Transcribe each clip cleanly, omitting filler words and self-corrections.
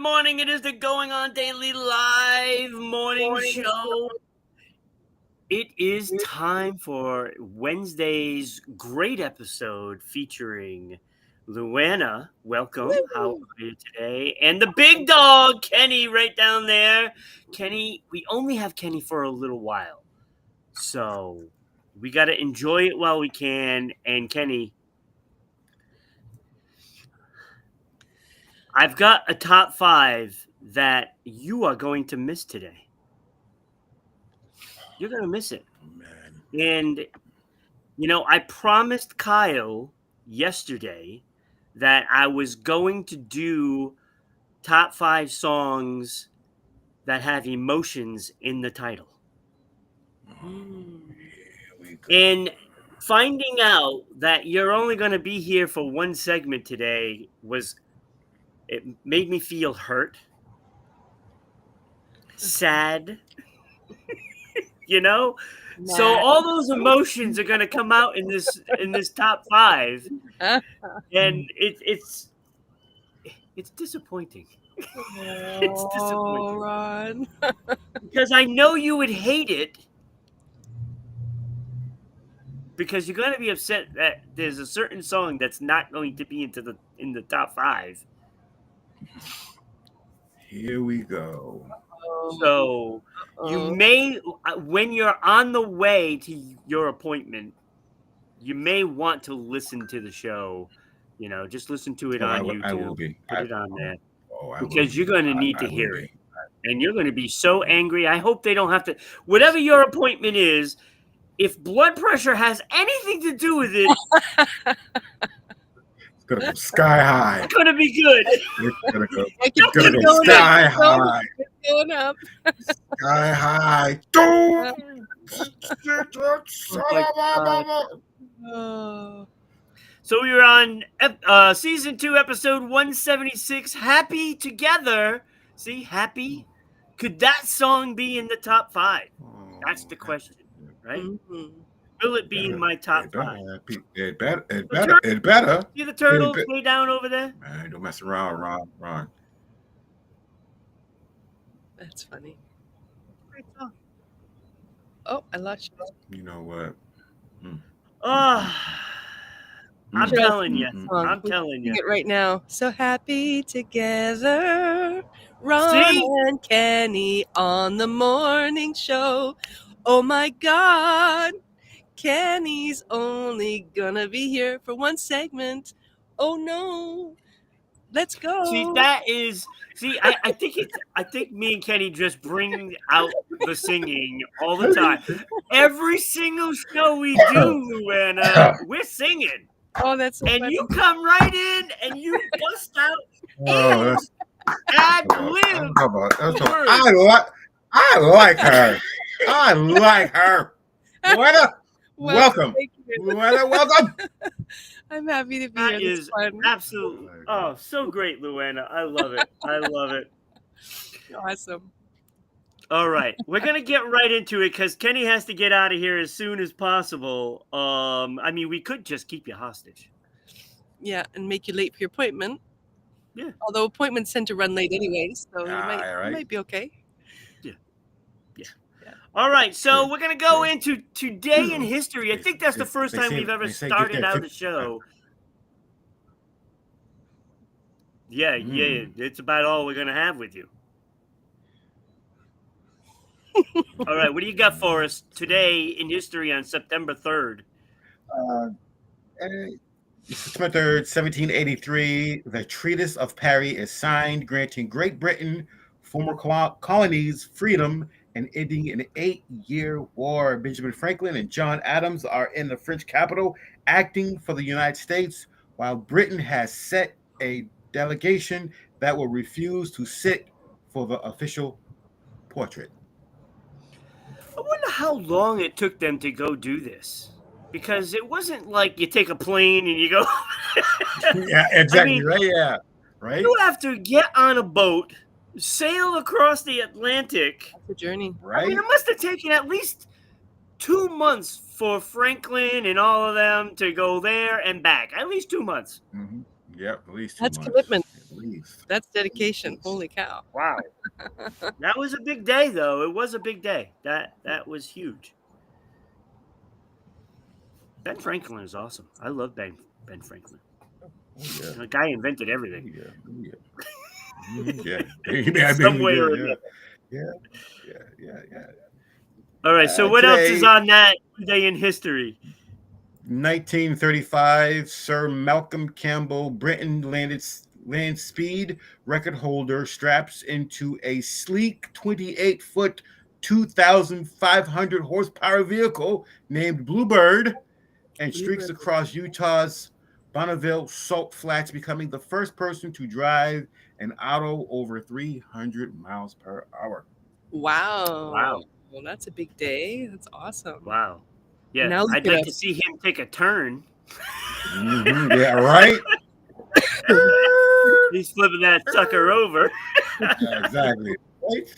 morning. It is the Going On Daily Live morning show. It is time for Wednesday's great episode featuring Luannah. Welcome. How are you today? And the big dog, Kenny, right down there. Kenny, we only have Kenny for a little while. So we got to enjoy it while we can. And Kenny, I've got a top 5 that you are going to miss today. You're going to miss it. Man. And, I promised Kyle yesterday that I was going to do top 5 songs that have emotions in the title. And finding out that you're only going to be here for one segment today it made me feel hurt, sad, So all those emotions are going to come out in this top 5, and it's disappointing. It's disappointing, Ron. because I know you would hate it, because you're going to be upset that there's a certain song that's not going to be in the top 5. Here we go. So you may, when you're on the way to your appointment, you may want to listen to the show. Just listen to it on YouTube. I will be. Put it on there. I because you're going to need to hear it. And you're going to be so angry. I hope they don't have to. Whatever your appointment is, if blood pressure has anything to do with it, it's going to go sky high. It's going to be good. It's going to go sky high. It's going up. Sky high. So we were on season 2, episode 176, Happy Together. See, Happy? Could that song be in the top 5? That's the question, right? Mm-hmm. Will it be in my top 5? It better. See the turtles way down over there? Man, don't mess around, Ron. That's funny. Oh, I lost you. You know what? I'm telling you. I'm We telling you. sing it right now. So happy together, Ron See? and Kenny on the morning show. Oh my God, Kenny's only gonna be here for one segment. Oh no, let's go. I think me and Kenny just bring out the singing all the time. Every single show we do, Luannah, we're singing. Oh, that's so And funny. you come right in and you bust out and ad lib. I like her. I like her. Luannah, welcome. Luannah, welcome. I'm happy to be That here. is absolutely so great, Luannah. I love it. I love it. Awesome. All right, we're gonna get right into it because Kenny has to get out of here as soon as possible. We could just keep you hostage. Yeah, and make you late for your appointment. Yeah. Although appointments tend to run late anyways, so you might be okay. Yeah. All right, so we're gonna go into today in history. I think that's the first time we've ever started out the show. Yeah, it's about all we're gonna have with you. All right, what do you got for us today in history on September 3rd? September 3rd, 1783, the Treaty of Paris is signed, granting Great Britain former colonies freedom and ending an 8-year war. Benjamin Franklin and John Adams are in the French capital acting for the United States, while Britain has set a delegation that will refuse to sit for the official portrait. I wonder how long it took them to go do this. Because it wasn't like you take a plane and you go. Yeah, exactly. Right. Yeah. Right. You have to get on a boat, sail across the Atlantic. That's a journey. Right. It must have taken at least 2 months for Franklin and all of them to go there and back. At least 2 months. Mm-hmm. Yep, at least 2 That's months. commitment. At least. That's dedication. Holy cow. Wow. That was a big day, though. It was a big day. That was huge. Ben Franklin is awesome. I love Ben Franklin. Oh yeah. The guy invented Oh everything. yeah. Oh yeah. Yeah. Some way or yeah. another. Yeah. All right. So what else is Today, on that day in history? 1935, Sir Malcolm Campbell, Britain land speed record holder, straps into a sleek 28-foot, 2,500 horsepower vehicle named Bluebird and streaks Bluebird. across Utah's Bonneville Salt Flats, becoming the first person to drive an auto over 300 miles per hour. Wow. Wow. Well, that's a big day. That's awesome. Wow. Yeah. Now look I'd at like to us. see him take a turn. Yeah, right? He's flipping that sucker over. Yeah, exactly. Right?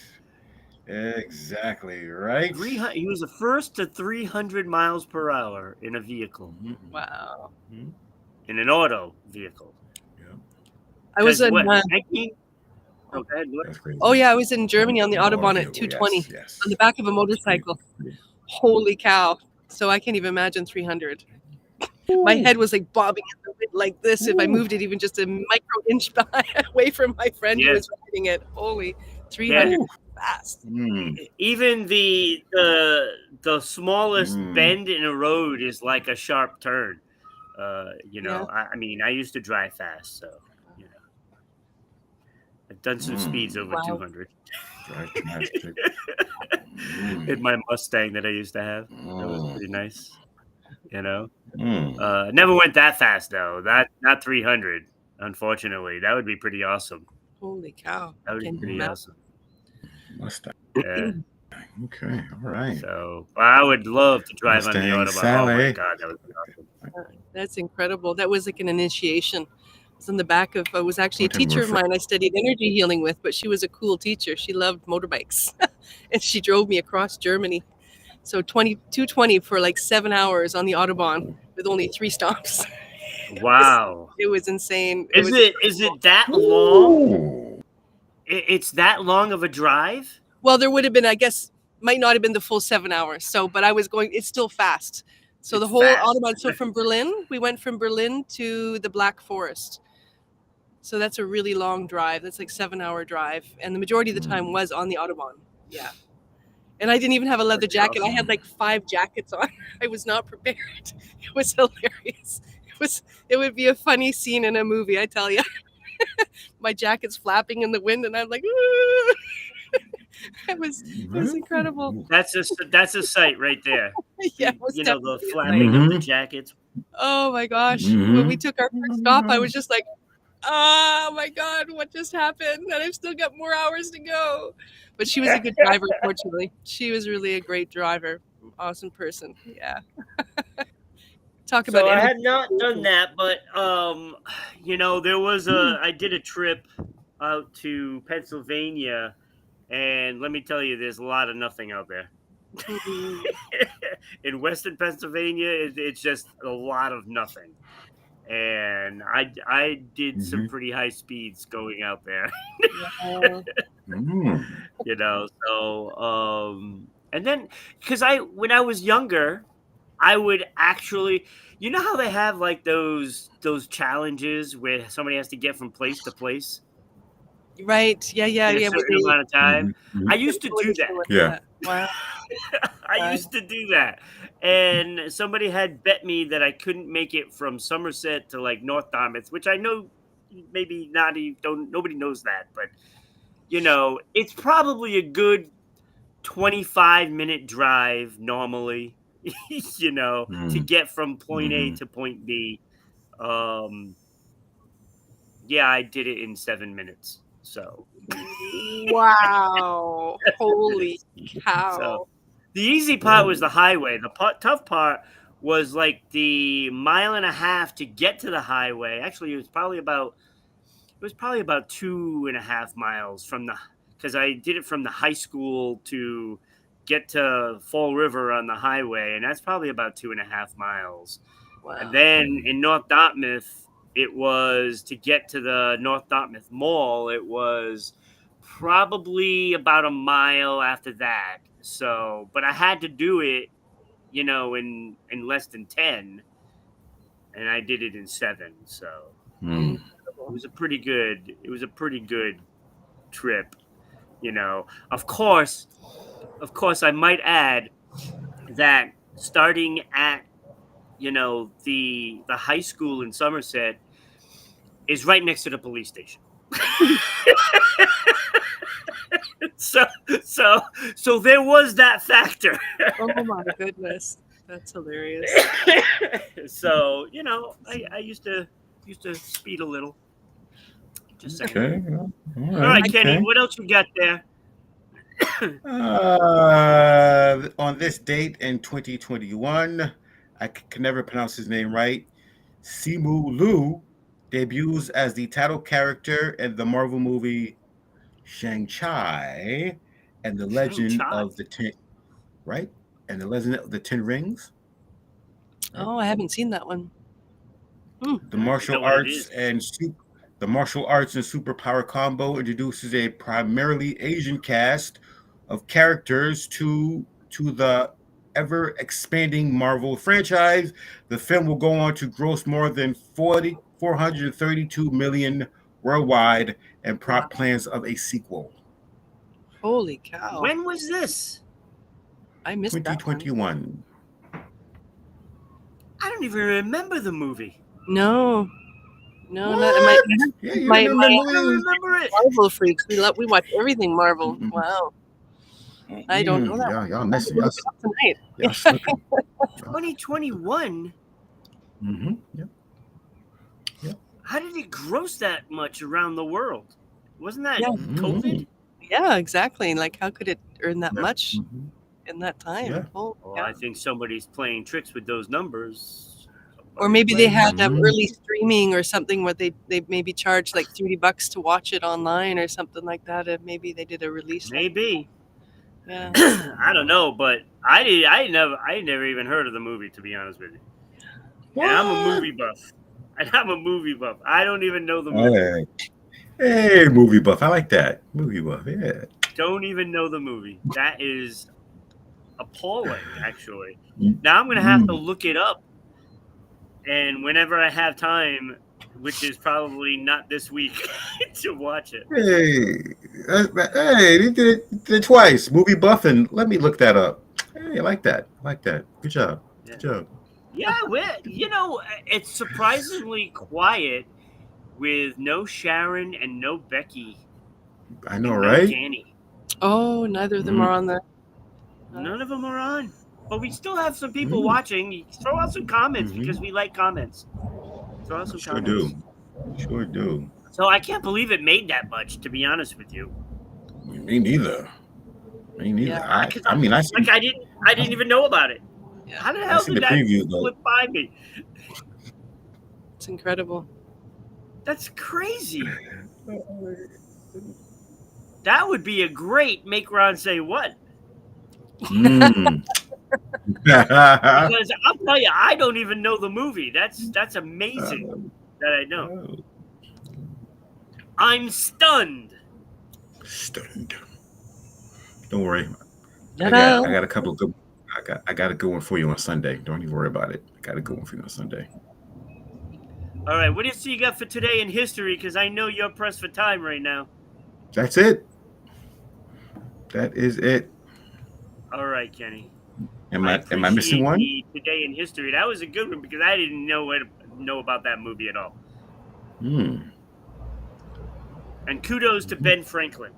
Exactly, right? He was the first to 300 miles per hour in a vehicle, Wow. Mhm. in an auto vehicle. Yeah, I was in. 19? Oh, go ahead, that's crazy. Oh yeah, I was in Germany on the Autobahn at Autovehicle, 220 yes. on the back of a motorcycle. Holy cow! So I can't even imagine 300. My head was like bobbing in the wind like this if I moved it even just a micro inch away from my friend who Yeah. was riding it. Holy, 300 fast. Even the smallest bend in a road is like a sharp turn. You know, I mean, I used to drive fast, so you know, I've done some speeds over 200. In my Mustang that I used to have, that was pretty nice. You know, never went that fast though. Not 300. Unfortunately, that would be pretty awesome. Holy cow! That would be pretty awesome. Mustang. Yeah. Okay, all right. So I would love to drive on the Mustang Autobahn. Sally. Oh my god, that would be awesome. That's incredible. That was like an initiation. It was in the back of. I was actually a Something teacher of more mine. I studied energy healing with, but she was a cool teacher. She loved motorbikes, and she drove me across Germany. So 220 for like 7 hours on the Autobahn with only 3 stops. Wow. It was insane. Is it that long? It's that long of a drive? Well, there would have been, I guess, might not have been the full 7 hours. So, but I was going, it's still fast. So the whole Autobahn, so from Berlin, we went from Berlin to the Black Forest. So that's a really long drive. That's like 7-hour drive. And the majority of the time was on the Autobahn. Yeah. And I didn't even have a leather jacket. I had like 5 jackets on. I was not prepared. It was hilarious. It would be a funny scene in a movie, I tell you. My jacket's flapping in the wind, and I'm like, ooh. It was incredible. That's a sight right there. Yeah, you know, the flapping of the jackets. Oh my gosh. When we took our first stop, I was just like, oh my God, what just happened? And I've still got more hours to go. But she was a good driver, fortunately. She was really a great driver. Awesome person. Yeah. Talk about So I energy. had not done that, but you know, I did a trip out to Pennsylvania, and let me tell you, there's a lot of nothing out there. In Western Pennsylvania, it's just a lot of nothing. And I did some pretty high speeds going out there. You know, so and then because when I was younger, I would actually, you know how they have like those challenges where somebody has to get from place to place, right? Yeah. in a certain amount of time. I used to do that. Yeah. Wow. I used to do that, and somebody had bet me that I couldn't make it from Somerset to like North Dartmouth, which I know maybe nobody knows that, but you know, it's probably a good 25-minute drive normally, you know, to get from point A to point B. Yeah, I did it in 7 minutes. So Wow. Holy cow. So the easy part was the highway. The tough part was like the 1.5 to get to the highway. Actually, it was probably about 2.5 miles because I did it from the high school to get to Fall River on the highway, and that's probably about 2.5 miles. Wow. And then in North Dartmouth, it was to get to the North Dartmouth Mall. It was probably about a mile after that. So, but I had to do it, in less than 10, and I did it in 7. So Hmm. it was a pretty good trip. Of course, I might add that starting at the high school in Somerset is right next to the police station. so so there was that factor. Oh my goodness, that's hilarious. So I used to speed a little. Just saying. Okay. All right, Kenny, Okay. what else you got there? On this date in 2021, I can never pronounce his name right. Simu Liu debuts as the title character in the Marvel movie Shang-Chi and the Legend Shang-Chi. of the Ten, right? And the Legend of the Ten Rings. Oh, I haven't seen that one. The martial arts and superpower combo introduces a primarily Asian cast of characters to the ever expanding Marvel franchise. The film will go on to gross more than 432 million worldwide and prop plans of a sequel. Holy cow. When was this? I missed 2021. I don't even remember the movie. No. What? My Yeah, you my- remember I movies? don't remember it. Marvel freaks. We watch everything Marvel. Mm-mm. Wow. I don't know that. Y'all messing. Look it up tonight. Y'all slipping. 2021. Mm-hmm. Yeah. How did it gross that much around the world? Wasn't that Yeah. COVID? Yeah, exactly. Like, how could it earn that much Mhm. in that time? Yeah. Oh, Well, yeah. I think somebody's playing tricks with those numbers. Or maybe they had Mhm. early streaming or something where they maybe charged like $30 to watch it online or something like that. And maybe they did a release. Maybe. Yeah. I don't know, but I never even heard of the movie, to be honest with you. And I'm a movie buff. I don't even know the movie. Hey, movie buff. I like that. Movie buff. Yeah. Don't even know the movie. That is appalling, actually. Now I'm gonna have to look it up, and whenever I have time, which is probably not this week, to watch it. Hey, you did it twice. Movie buff, and let me look that up. Hey, I like that. Good job. Good job. Yeah, it's surprisingly quiet with no Sharon and no Becky. I know, and no right? Danny. Oh, neither of them are on the. None of them are on. But we still have some people watching. Throw out some comments because we like comments. Throw out some comments. Sure do. So I can't believe it made that much, to be honest with you. Me neither. Yeah. I didn't even know about it. Yeah. How the hell did that slip by me? It's incredible. That's crazy. That would be a great make Ron say what. Because I'll tell you, I don't even know the movie. That's amazing that I know. I'm stunned. Don't worry. I got a couple of good. I got a good one for you on Sunday. Don't even worry about it. I got a good one for you on Sunday. All right, what do you see you got for today in history? Because I know you're pressed for time right now. That's it. That is it. All right, Kenny. Am I missing one? Today in history. That was a good one because I didn't know about that movie at all. And kudos to Ben Franklin.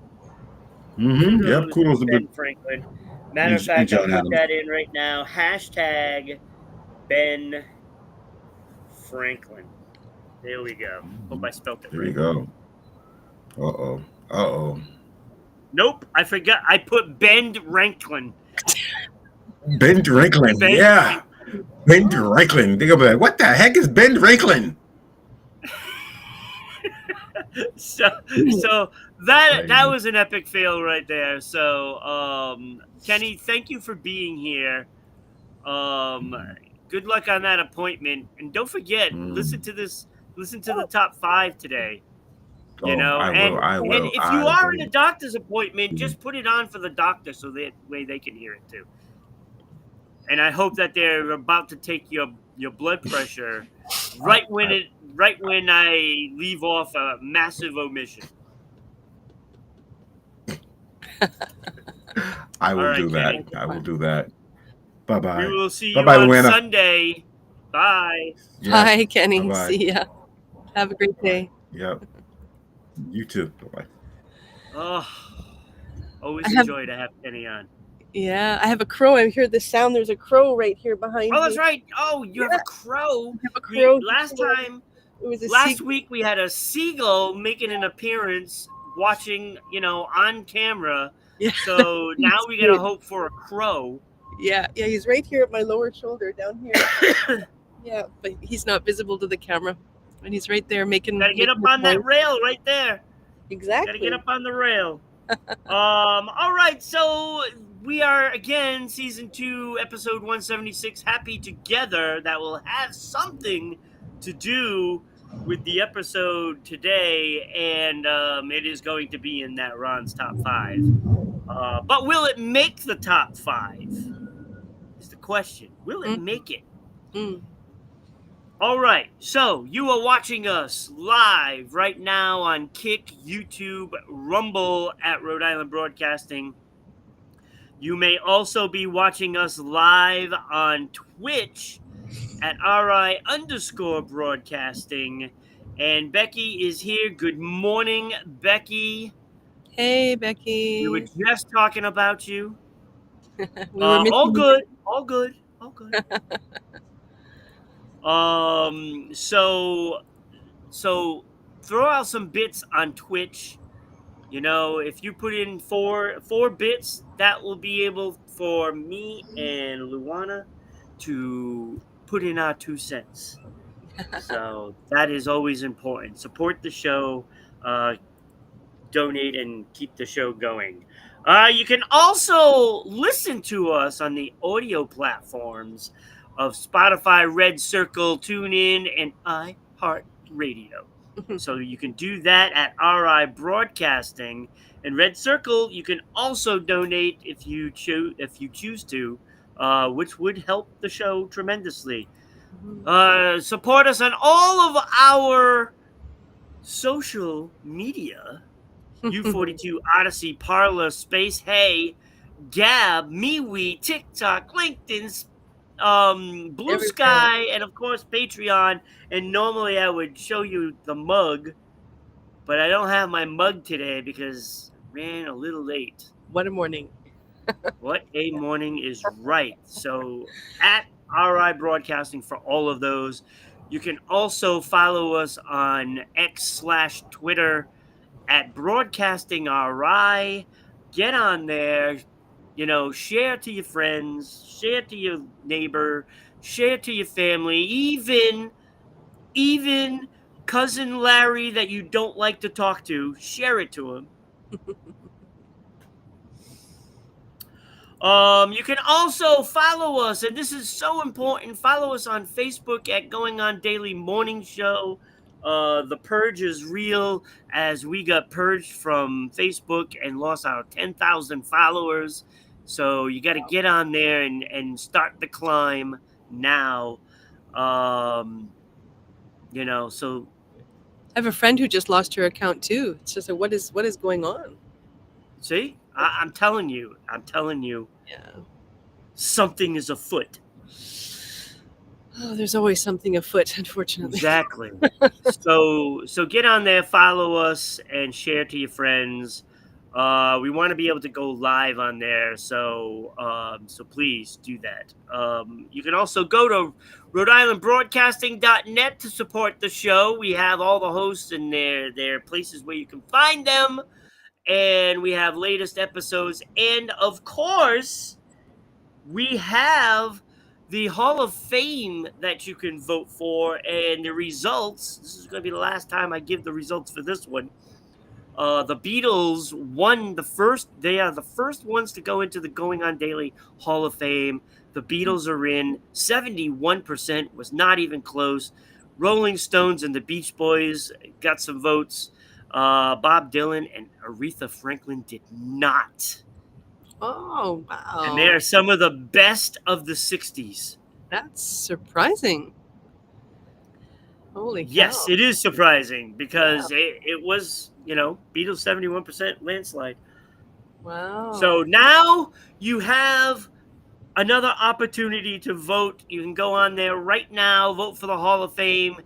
Yep, kudos to Ben Franklin. Matter of fact, I'll put that in right now. # Ben Franklin. There we go. Hope I spelled it right. There you go. Uh-oh. Nope, I forgot. I put Ben Franklin. Ben Franklin. Yeah. Ben Franklin. They're gonna be like, what the heck is Ben Franklin? So that was an epic fail right there. So Kenny, thank you for being here. Good luck on that appointment, and don't forget, listen to this Listen to the top 5 today. You know, I and will. if you are in a doctor's appointment, just put it on for the doctor so that way they can hear it too. And I hope that they're about to take your blood pressure right when I leave off a massive omission. I will All right, do that. Kenny. I will do that. Bye-bye. We will see you Bye-bye, on Luannah. Sunday. Bye. Yes. Bye, Kenny. Bye-bye. See ya. Have a great day. Yep. You too. Bye-bye. Oh, always enjoy to have Kenny on. Yeah, I have a crow. I hear the sound. There's a crow right here behind me. Oh, that's right. Oh, you have a crow. I have a crow. Last week we had a seagull making an appearance, watching, on camera. Yeah. So now we gotta hope for a crow. Yeah, he's right here at my lower shoulder down here. Yeah, but he's not visible to the camera, and he's right there making. Gotta get up on that rail right there. Exactly. Gotta get up on the rail. All right, so we are again season 2, episode 176. Happy together. That will have something to do with the episode today, and it is going to be in that Ron's top 5. But will it make the top 5? Is the question. Will it make it? All right, so you are watching us live right now on Kick, YouTube, Rumble at Rhode Island Broadcasting. You may also be watching us live on Twitch at RI_broadcasting. And Becky is here. Good morning, Becky. Hey, Becky. We were just talking about you. All good. So throw out some bits on Twitch. If you put in four bits, that will be able for me and Luannah to put in our 2 cents. So that is always important. Support the show, donate, and keep the show going. You can also listen to us on the audio platforms of Spotify, Red Circle, TuneIn, and iHeartRadio. So you can do that at RIBroadcasting. And Red Circle, you can also donate if you choose to, which would help the show tremendously. Support us on all of our social media. U42, Odyssey, Parler, Space, Hey, Gab, MeWe, TikTok, LinkedIn, Blue Sky, and of course Patreon. And normally I would show you the mug, but I don't have my mug today because I ran a little late. What a morning. What a morning is right. So at RI Broadcasting for all of those. You can also follow us on X/Twitter at Broadcasting RI. Get on there. Share to your friends, share to your neighbor, share to your family, even cousin Larry that you don't like to talk to, share it to him. You can also follow us, and this is so important, follow us on Facebook at Going On Daily Morning Show. The purge is real, as we got purged from Facebook and lost our 10,000 followers. So you got to get on there and start the climb now. So I have a friend who just lost her account too. It's just what is going on? See, I'm telling you. Yeah. Something is afoot. Oh, there's always something afoot, unfortunately. Exactly. So get on there, follow us, and share to your friends. We want to be able to go live on there, so please do that. You can also go to RhodeIslandBroadcasting.net to support the show. We have all the hosts and their places where you can find them, and we have latest episodes, and of course, we have the Hall of Fame that you can vote for, and the results. This is going to be the last time I give the results for this one. The Beatles won the first. They are the first ones to go into the Going On Daily Hall of Fame. The Beatles are in. 71% was not even close. Rolling Stones and the Beach Boys got some votes. Bob Dylan and Aretha Franklin did not. Oh, wow. And they are some of the best of the 60s. That's surprising. Holy cow. Yes, it is surprising because it was, Beatles 71% landslide. Wow. So now you have another opportunity to vote. You can go on there right now, vote for the Hall of Fame.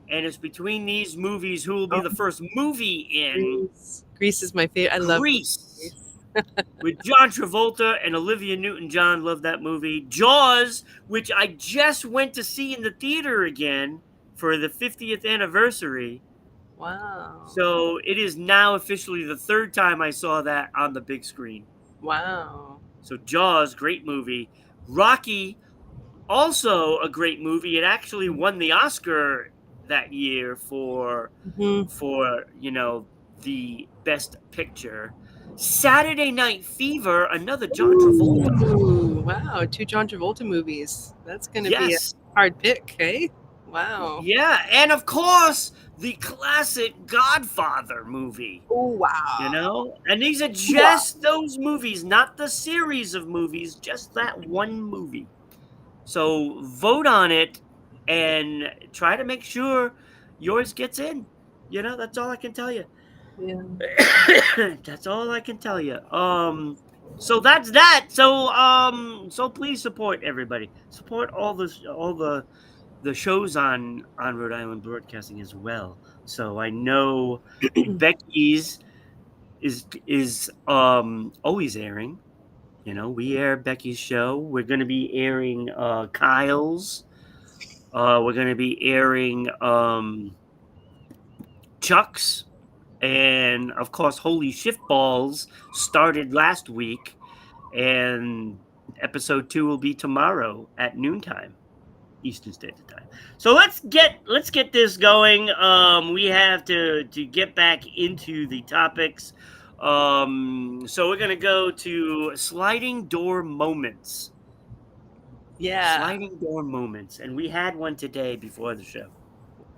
And it's between these movies who will be the first movie in Grease is my favorite. I love Grease. With John Travolta and Olivia Newton-John. Love that movie. Jaws, which I just went to see in the theater again for the 50th anniversary. Wow. So it is now officially the third time I saw that on the big screen. Wow. So Jaws, great movie. Rocky, also a great movie. It actually won the Oscar that year for the best picture. Saturday Night Fever, another John Travolta. Ooh, wow, 2 John Travolta movies. That's going to be a hard pick, eh? Wow. Yeah, and of course, the classic Godfather movie. Oh, wow. And these are just those movies, not the series of movies, just that one movie. So vote on it and try to make sure yours gets in. That's all I can tell you. Yeah. That's all I can tell you. So that's that. So please support everybody. Support all the shows on Rhode Island Broadcasting as well. So I know Becky's is always airing. We air Becky's show. We're going to be airing Kyle's. We're going to be airing Chuck's. And, of course, Holy Shift Balls started last week. And episode 2 will be tomorrow at noontime, Eastern Standard Time. So let's get this going. We have to get back into the topics. So we're going to go to sliding door moments. Yeah. Sliding door moments. And we had one today before the show.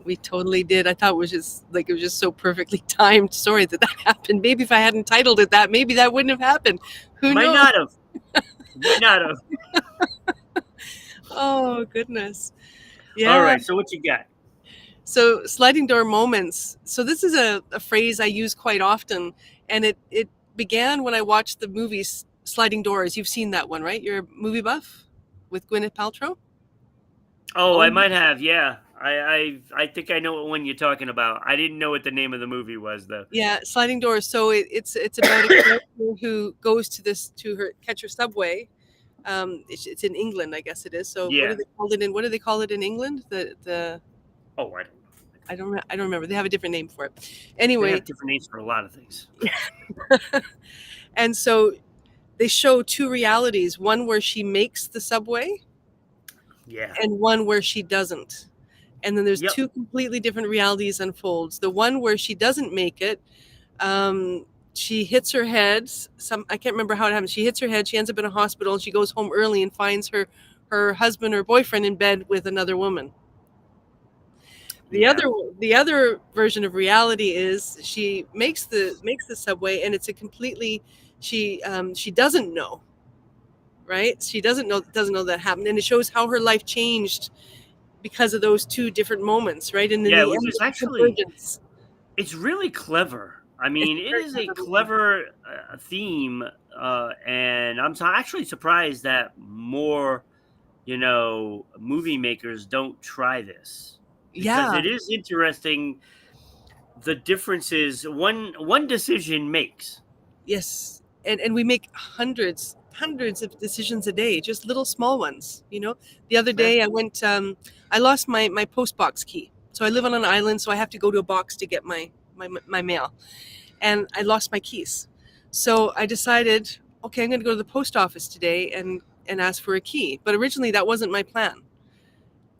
We totally did. I thought it was just so perfectly timed. Sorry that happened. Maybe if I hadn't titled it that, maybe that wouldn't have happened. Who knows? Might not have. Oh, goodness. Yeah. All right. So what you got? So sliding door moments. So this is a phrase I use quite often. And it began when I watched the movie Sliding Doors. You've seen that one, right? You're a movie buff with Gwyneth Paltrow? Oh, I might have. Yeah. I think I know what one you're talking about. I didn't know what the name of the movie was, though. Yeah, Sliding Doors. So it's about a character who goes to catch her subway. It's in England, I guess it is. So yeah. What do they call it in England? Oh, I don't remember. They have a different name for it. Anyway, they have different names for a lot of things. And so they show 2 realities: one where she makes the subway, and one where she doesn't. And then there's 2 completely different realities unfolds. The one where she doesn't make it, she hits her head. I can't remember how it happened. She hits her head. She ends up in a hospital. And she goes home early and finds her husband or boyfriend in bed with another woman. The other version of reality is she makes the subway, and it's a completely she doesn't know, right? She doesn't know that happened, and it shows how her life changed because of those 2 different moments, right? And then which is actually it's really clever. I mean, it is a clever theme, and I'm actually surprised that more, movie makers don't try this. Because it is interesting the differences one decision makes. Yes, and we make hundreds of decisions a day, just little small ones. The other day I went. I lost my post box key, so I live on an island, so I have to go to a box to get my mail, and I lost my keys. So I decided, okay, I'm going to go to the post office today and ask for a key. But originally that wasn't my plan,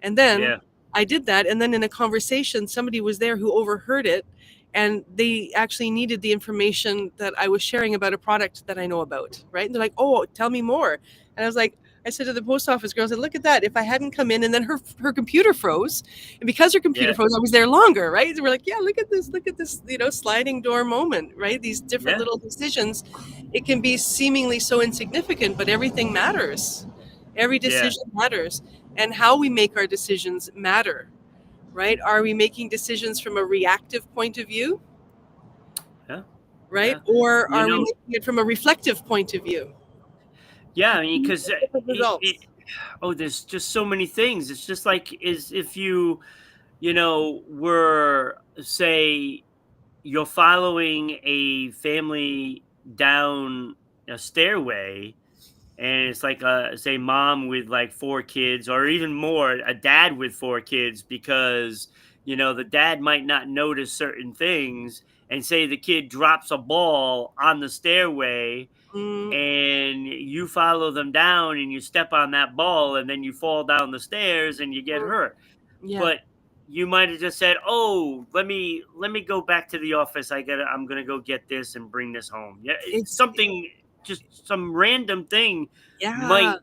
and then I did that, and then in a conversation, somebody was there who overheard it, and they actually needed the information that I was sharing about a product that I know about, right? And they're like, "Oh, tell me more." And I was like, I said to the post office girl, I said, look at that. If I hadn't come in, and then her computer froze, and because her computer Yeah. froze, I was there longer, right? And we're like, yeah, look at this, sliding door moment, right? These different Yeah. little decisions. It can be seemingly so insignificant, but everything matters. Every decision matters, and how we make our decisions matter, right? Are we making decisions from a reactive point of view? Yeah. Right? Yeah. Or You are we know, making it from a reflective point of view? yeah, I mean, because Different results. there's just so many things. It's just like is if you were say you're following a family down a stairway, and it's like a say mom with like four kids or even more, a dad with four kids, because the dad might not notice certain things, and say the kid drops a ball on the stairway, Mm, and you follow them down and you step on that ball and then you fall down the stairs and you get mm, hurt. yeah, But you might have just said, "Oh, let me go back to the office. I'm going to go get this and bring this home." Yeah, it's something, just some random thing yeah, might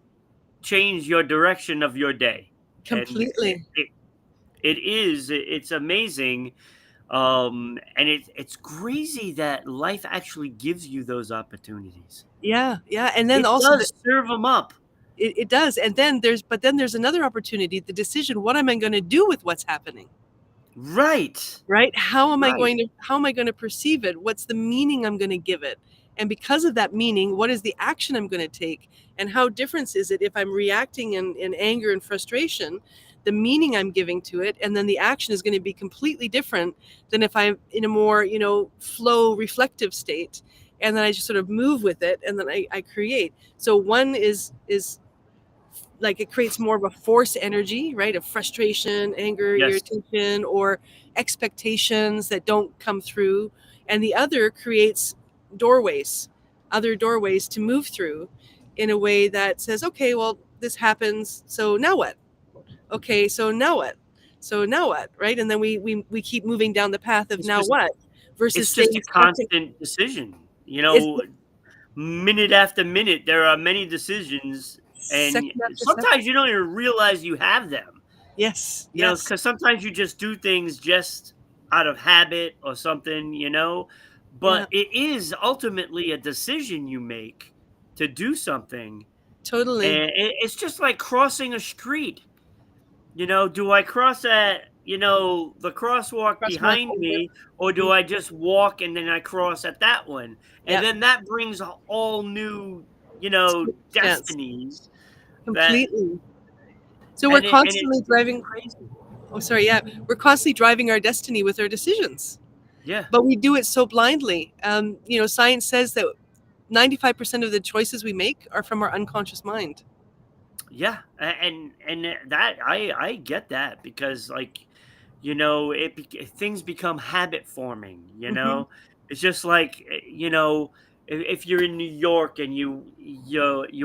change your direction of your day. And completely. it's amazing. And it's crazy that life actually gives you those opportunities. Yeah, yeah, and then It also does serve them up. it does, and then there's another opportunity, the decision. What am I going to do with what's happening? Right. Right? Right. How am I going to perceive it? What's the meaning I'm going to give it? And because of that meaning, what is the action I'm going to take? And how different is it if I'm reacting in anger and frustration, the meaning I'm giving to it, and then the action is going to be completely different than if I'm in a more, flow reflective state. And then I just sort of move with it, and then I create. So one is like it creates more of a force energy, right? Of frustration, anger, Yes. irritation, or expectations that don't come through. And the other creates doorways, other doorways to move through in a way that says, okay, well, this happens. So now what? Okay, so now what? So now what? Right? And then we keep moving down the path of It's now just what versus it's just a staying stuck in constant decision. is Minute after minute, there are many decisions, and second after second. sometimes you don't even realize you have them. Yes, yes, Because sometimes you just do things just out of habit or something. yeah, But it is ultimately a decision you make to do something, totally. and it's just like crossing a street. Do I cross at the crosswalk Crosswalk behind over. me, or do Mm, I just walk and then I cross at that one? And yeah, then that brings all new chance. destinies that, Completely. So we're and constantly it's driving. crazy. Oh, sorry. Yeah, we're constantly driving our destiny with our decisions, Yeah. but we do it so blindly. Science says that 95% of the choices we make are from our unconscious mind. Yeah, and that I get that, because like things become habit forming. Hmm. It's just like if you're in New York and you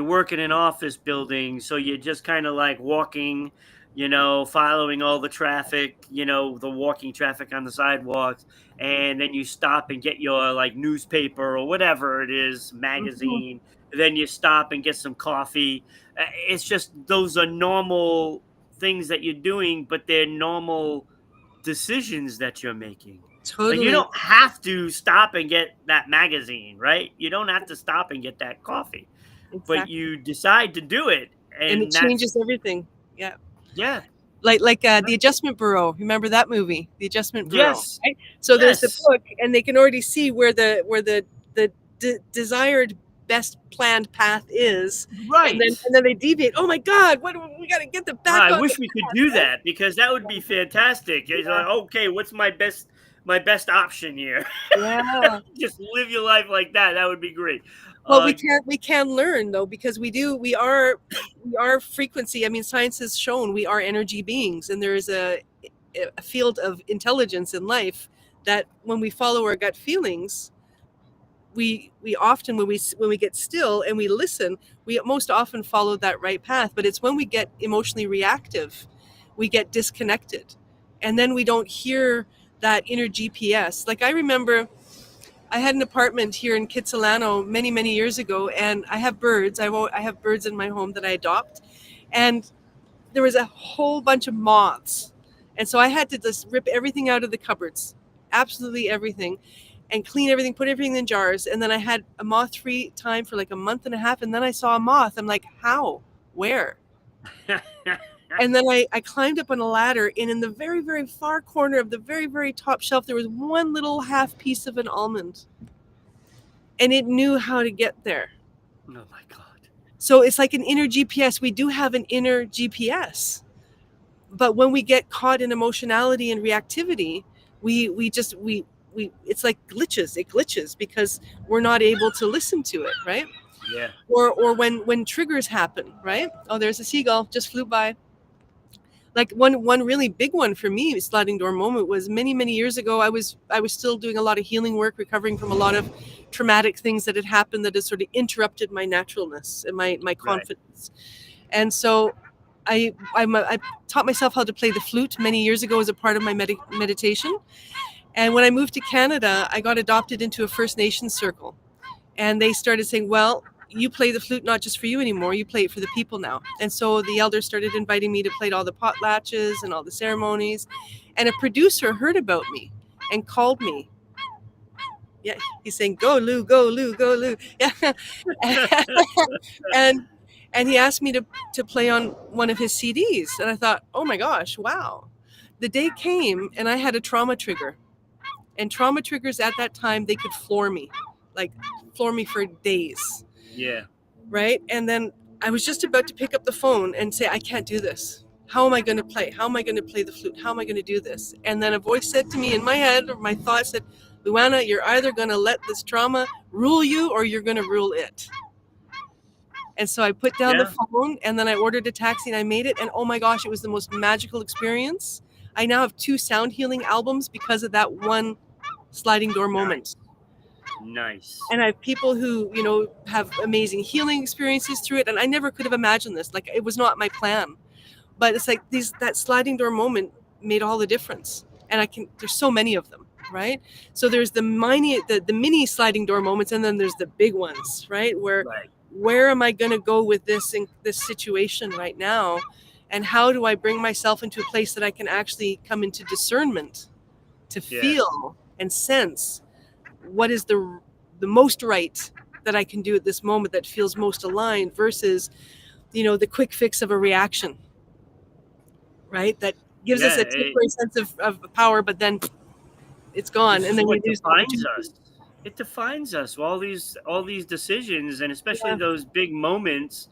work in an office building, so you're just kind of like walking, following all the traffic, the walking traffic on the sidewalks, and then you stop and get your like newspaper or whatever it is, Hmm. magazine. Then you stop and get some coffee. It's just those are normal things that you're doing, but they're normal decisions that you're making. Like, you Totally. don't have to stop and get that magazine, right? You don't have to stop and get that coffee, but Exactly. you decide to do it, And it and that's changes everything. Yeah. yeah, Like yeah. the Adjustment Bureau. Remember that movie, The Adjustment Bureau, Yes, right? So there's the yes, book, and they can already see where the desired best planned path is, and right. then they deviate. Oh my God! What we got to get them back I on the wish we could path, do right? that, because that would be fantastic. It's Yeah, like, okay, what's my best option here? yeah. Just live your life like that. That would be great. Well, Uh, we can learn though, because we are frequency. I mean, science has shown we are energy beings, and there is a field of intelligence in life that when we follow our gut feelings, we often when we get still and we listen, we most often follow that right path. But it's when we get emotionally reactive, we get disconnected, and then we don't hear that inner GPS. Like I remember I had an apartment here in Kitsilano many years ago, and I have birds. I have birds in my home that I adopt, and there was a whole bunch of moths, and so I had to just rip everything out of the cupboards, absolutely everything, and clean everything, put everything in jars. And then I had a moth-free time for like a month and a half, and then I saw a moth. I'm like, how? Where? And then I climbed up on a ladder, and in the very far corner of the very top shelf, there was one little half piece of an almond. And it knew how to get there. Oh my God. So it's like an inner GPS. We do have an inner GPS. But when we get caught in emotionality and reactivity, we it's like glitches. It glitches because we're not able to listen to it, right? Yeah. Or when triggers happen, right? Oh, there's a seagull, just flew by. Like one really big one for me, sliding door moment, was many years ago. I was still doing a lot of healing work, recovering from a lot of traumatic things that had happened that had sort of interrupted my naturalness and my confidence. Right. And so I taught myself how to play the flute many years ago as a part of my meditation. And when I moved to Canada, I got adopted into a First Nations circle. And they started saying, well, you play the flute not just for you anymore, you play it for the people now. And so the elders started inviting me to play all the potlatches and all the ceremonies. And a producer heard about me and called me. Yeah, he's saying, go Lou, go Lou, go Lou. Yeah. and he asked me to play on one of his CDs. And I thought, oh my gosh, wow. The day came and I had a trauma trigger. And trauma triggers at that time, they could floor me for days. Yeah. Right. And then I was just about to pick up the phone and say, I can't do this. How am I going to play? How am I going to play the flute? How am I going to do this? And then a voice said to me in my head, or my thought said, Luannah, you're either going to let this trauma rule you or you're going to rule it. And so I put down the phone and then I ordered a taxi and I made it. And oh my gosh, it was the most magical experience. I now have 2 sound healing albums because of that one sliding door moment. Nice. And I have people who, have amazing healing experiences through it. And I never could have imagined this. Like, it was not my plan. But it's like that sliding door moment made all the difference. And there's so many of them, right? So there's the mini sliding door moments, and then there's the big ones, right? Where am I going to go with this in this situation right now? And how do I bring myself into a place that I can actually come into discernment to feel and sense what is the most right that I can do at this moment that feels most aligned versus, the quick fix of a reaction, right? That gives us a temporary sense of power, but then it's gone. And then we lose us. It defines us. All these decisions, and especially those big moments,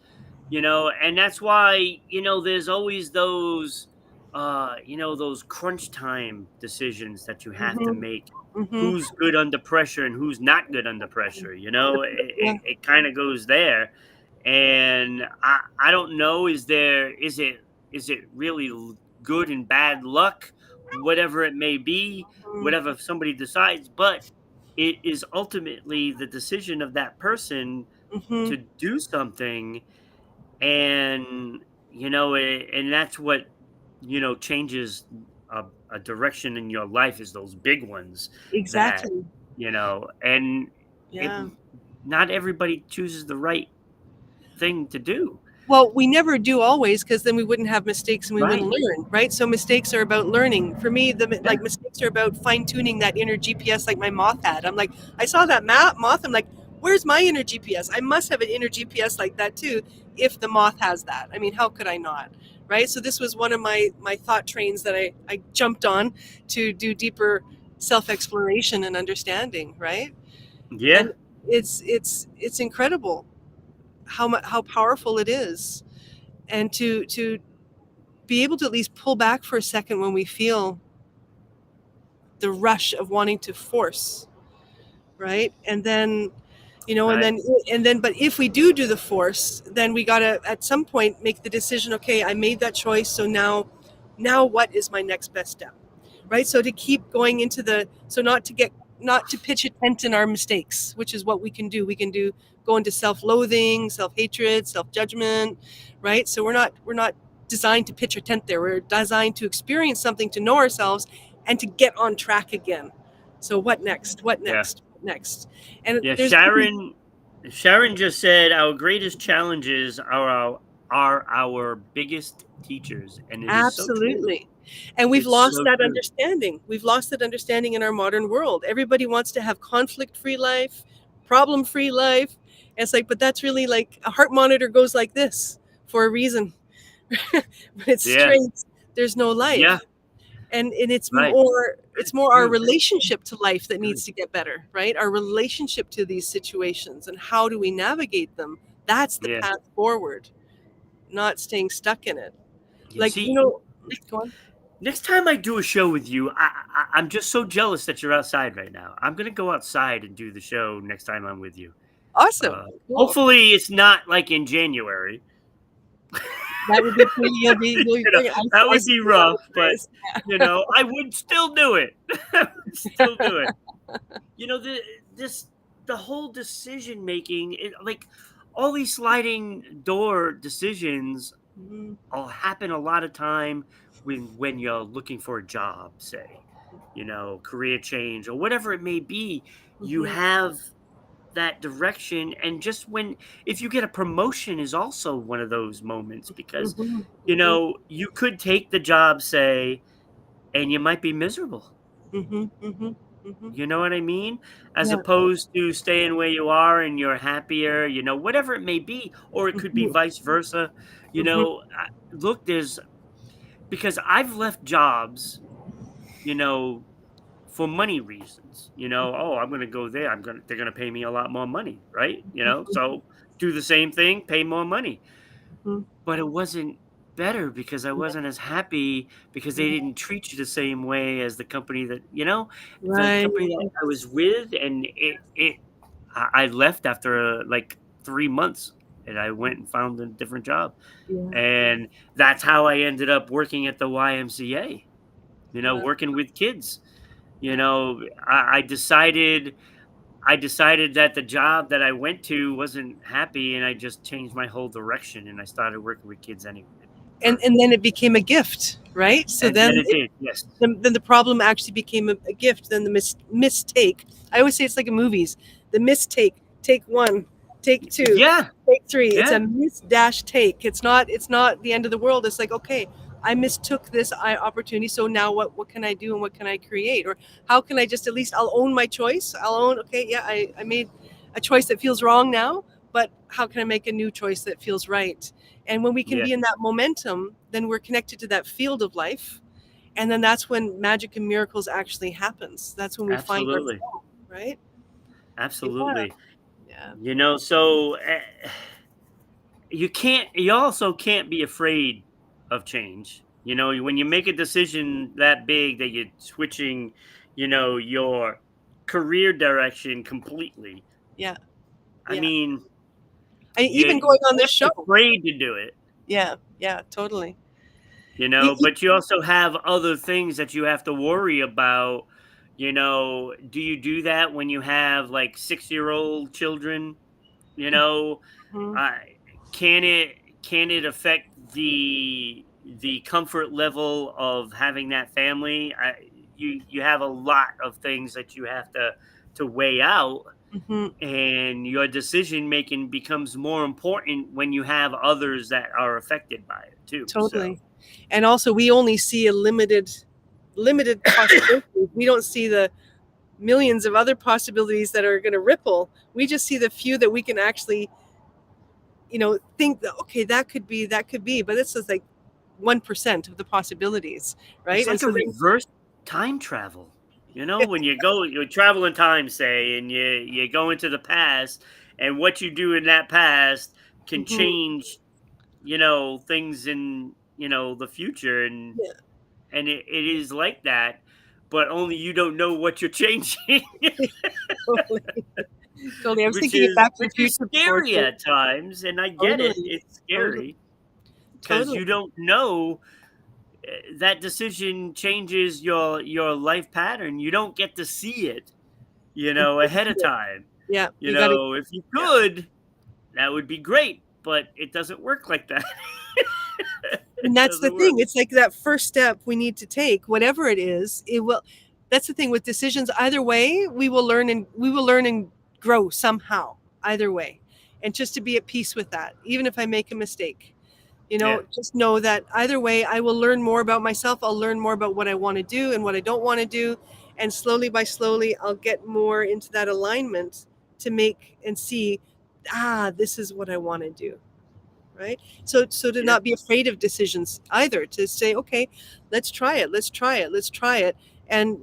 and that's why, there's always those, those crunch time decisions that you have to make. Mm-hmm. Who's good under pressure and who's not good under pressure, it kind of goes there. And I don't know, is it really good and bad luck, whatever it may be, whatever somebody decides, but it is ultimately the decision of that person to do something. And, and that's what, changes a direction in your life, is those big ones. Exactly. That, and not everybody chooses the right thing to do. Well, we never do always, because then we wouldn't have mistakes and we wouldn't learn, right? So mistakes are about learning. For me, mistakes are about fine-tuning that inner GPS like my moth had. I'm like, I saw that moth. I'm like, where's my inner GPS? I must have an inner GPS like that too, if the moth has that. I mean, how could I not? Right? So this was one of my thought trains that I jumped on to do deeper self-exploration and understanding, right? Yeah. And it's incredible how powerful it is. And to be able to at least pull back for a second when we feel the rush of wanting to force, right? And then but if we do the force, then we got to at some point make the decision, okay, I made that choice, so now what is my next best step, right? So to keep going into not to pitch a tent in our mistakes, which is what we can do go into self-loathing, self-hatred, self-judgment, right? So we're not designed to pitch a tent there. We're designed to experience something, to know ourselves, and to get on track again. So what next? next. And Yeah, there's Sharon just said our greatest challenges are our biggest teachers, and it is so true. absolutely. And we've It's lost so that true. understanding. We've lost that understanding in our modern world. Everybody wants to have conflict-free life, problem-free life. And it's like, but that's really like a heart monitor goes like this for a reason. But it's Yeah, straight. There's no yeah, life. And it's right. it's more our True. relationship to life that True. needs to get better, right? Our relationship to these situations and how do we navigate them? That's the Yeah. path forward, not staying stuck in it. You Like, see, go on. next time I do a show with you, I'm just so jealous that you're outside right now. I'm gonna go outside and do the show next time I'm with you. Awesome. Cool. Hopefully, it's not like in January. That would be pretty. You'll bring that would be rough, but yeah. I would still do it. I would still do it. The whole decision making, like all these sliding door decisions, Mhm. all happen a lot of time when you're looking for a job, say, career change or whatever it may be. You Mhm. have that direction, and just if you get a promotion is also one of those moments, because Mhm. Mhm. you could take the job, say, and you might be miserable. Mhm. Mhm. Mhm. You know what I mean? As Yeah. opposed to staying where you are and you're happier, whatever it may be, or it could be Mhm. vice versa. Mhm. Look, because I've left jobs, you know, for money reasons. Oh, I'm going to go there. They're going to pay me a lot more money, right? So do the same thing, pay more money. Mhm. But it wasn't better because I wasn't as happy, because they didn't treat you the same way as the company the Right. company that I was with, and I left after like 3 months, and I went and found a different job. Yeah. And that's how I ended up working at the YMCA, Wow. working with kids. I decided that the job that I went to wasn't happy, and I just changed my whole direction, and I started working with kids anyway. And then it became a gift, right? So And then then it did, yes. then the problem actually became a gift. Then the mistake. I always say it's like in movies. The mistake. Take one. Take two. Yeah, Take three. It's yeah, a take. It's not the end of the world. It's like, okay, I mistook this opportunity. So now what can I do and what can I create? Or how can I just at least I'll own my choice. I'll own, okay, yeah, I made a choice that feels wrong now, but how can I make a new choice that feels right? And when we can yeah, be in that momentum, then we're connected to that field of life. And then that's when magic and miracles actually happens. That's when we find our absolutely, flow, right? Yeah. absolutely. Yeah. So you also can't be afraid of change. When you make a decision that big that you're switching, your career direction completely. Yeah. I Yeah. mean, Even you going on this can't be show. afraid to do it. Yeah. Yeah. Totally. But you also have other things that you have to worry about. Do you do that when you have like 6-year-old children? You know, Mhm. uh, can it affect the comfort level of having that family? You have a lot of things that you have to weigh out, Mhm. and your decision making becomes more important when you have others that are affected by it too. So Totally. And also, we only see a limited possibilities. We don't see the millions of other possibilities that are going to ripple. We just see the few that we can actually, think that, okay, that could be, but this is like 1% of the possibilities, it's right? And like a so then, reverse time travel. When you travel in time, say, and you go into the past, and what you do in that past can Mhm. change, things in, the future, and Yeah, it is like that, but only you don't know what you're changing. totally. Totally. I was which thinking of is Back to the which is Future before scary too. at times, and I get it. Totally. It's Totally. scary because Totally. you don't know. That decision changes your life pattern. You don't get to see it, ahead of time. Yeah, you got to. If you Yeah. could, that would be great, but it doesn't work like that. And It that's the doesn't work. thing. It's like that first step we need to take, whatever it is, it will. that's the thing with decisions. Either way, we will learn and grow somehow. Either way, and just to be at peace with that, even if I make a mistake, just know that either way, I will learn more about myself. I'll learn more about what I want to do and what I don't want to do, and slowly by slowly, I'll get more into that alignment to make and see, this is what I want to do. Right. So to not be afraid of decisions either, to say, okay, let's try it. And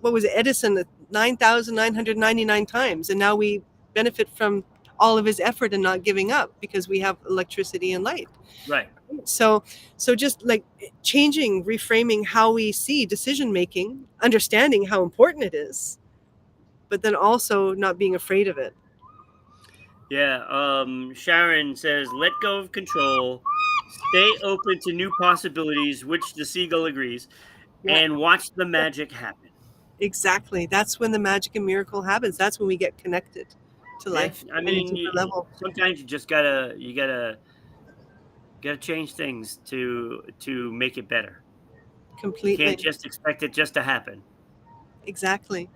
what was it? Edison 9,999 times. And now we benefit from all of his effort and not giving up because we have electricity and light. Right. So just like changing, reframing how we see decision making, understanding how important it is, but then also not being afraid of it. Yeah, Sharon says, let go of control, stay open to new possibilities, which the seagull agrees, and watch the magic happen. Exactly. That's when the magic and miracle happens. That's when we get connected to life. I mean, sometimes you just gotta change things to make it better. Completely. You can't just expect it just to happen. Exactly.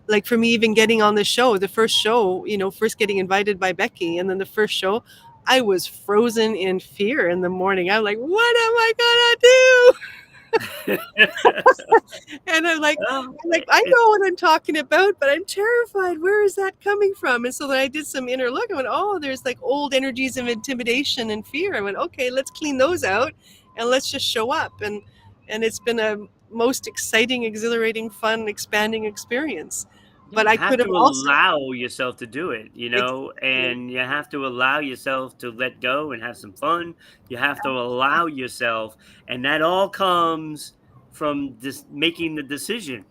Like for me, even getting on the show, the first show, first getting invited by Becky, and then the first show, I was frozen in fear in the morning. I'm like, what am I gonna do? And I'm like, I know what I'm talking about, but I'm terrified. Where is that coming from? And so then I did some inner look. I went, there's like old energies of intimidation and fear. I went, okay, let's clean those out and let's just show up. And it's been a most exciting, exhilarating, fun, expanding experience. But I could have also allow yourself to do it, and you have to allow yourself to let go and have some fun. You have to allow yourself, and that all comes from making the decision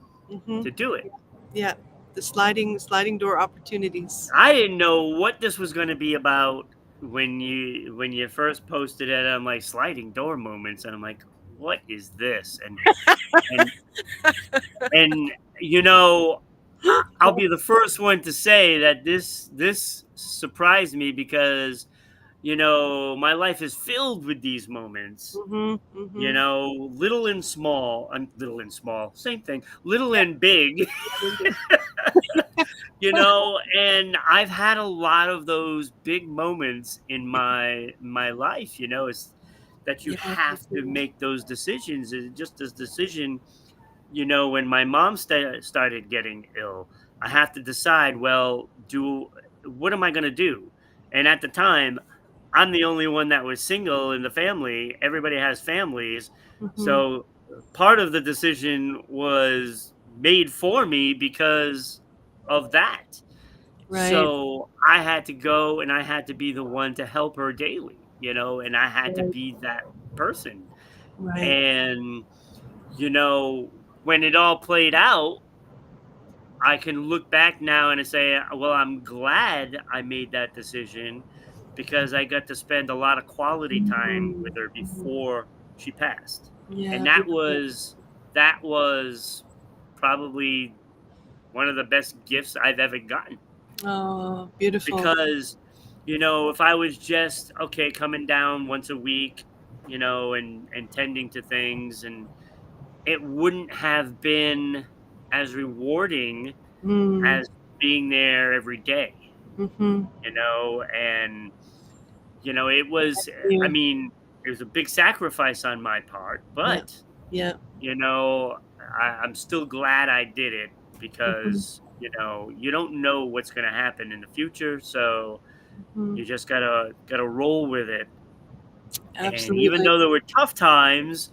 to do it. Yeah, the sliding door opportunities. I didn't know what this was going to be about when you first posted it. I'm like, sliding door moments, and I'm like, what is this? And I'll be the first one to say that this surprised me because, my life is filled with these moments, little and small, same thing, little and big, and I've had a lot of those big moments in my life, it's that you have to make those decisions. It's just this decision. When my mom started getting ill, I have to decide, what am I going to do? And at the time, I'm the only one that was single in the family. Everybody has families. So part of the decision was made for me because of that. Right. So I had to go and I had to be the one to help her daily, and I had to be that person. Right. And, when it all played out, I can look back now and say, well, I'm glad I made that decision because I got to spend a lot of quality time with her before she passed. Yeah. And that was probably one of the best gifts I've ever gotten. Oh, beautiful. Because, if I was just, coming down once a week, and tending to things, and it wouldn't have been as rewarding as being there every day, and, it was, it was a big sacrifice on my part, but, I'm still glad I did it because, you don't know what's going to happen in the future. So you just gotta roll with it. Absolutely. And even though there were tough times,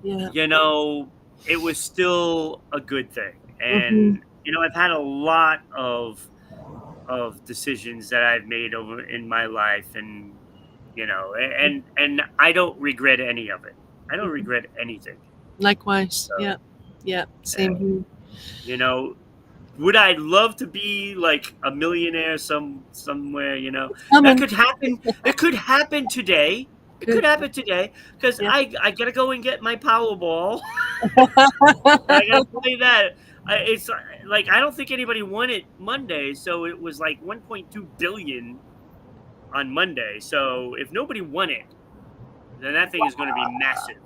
it was still a good thing. And, I've had a lot of decisions that I've made over in my life, and, and I don't regret any of it. I don't regret anything. Likewise. So, yeah. Same here. Would I love to be like a millionaire somewhere, That could happen. It could happen today. It could happen today because I gotta go and get my Powerball. I gotta play that. It's like I don't think anybody won it Monday, so it was like 1.2 billion on Monday. So if nobody won it, then that thing is going to be massive.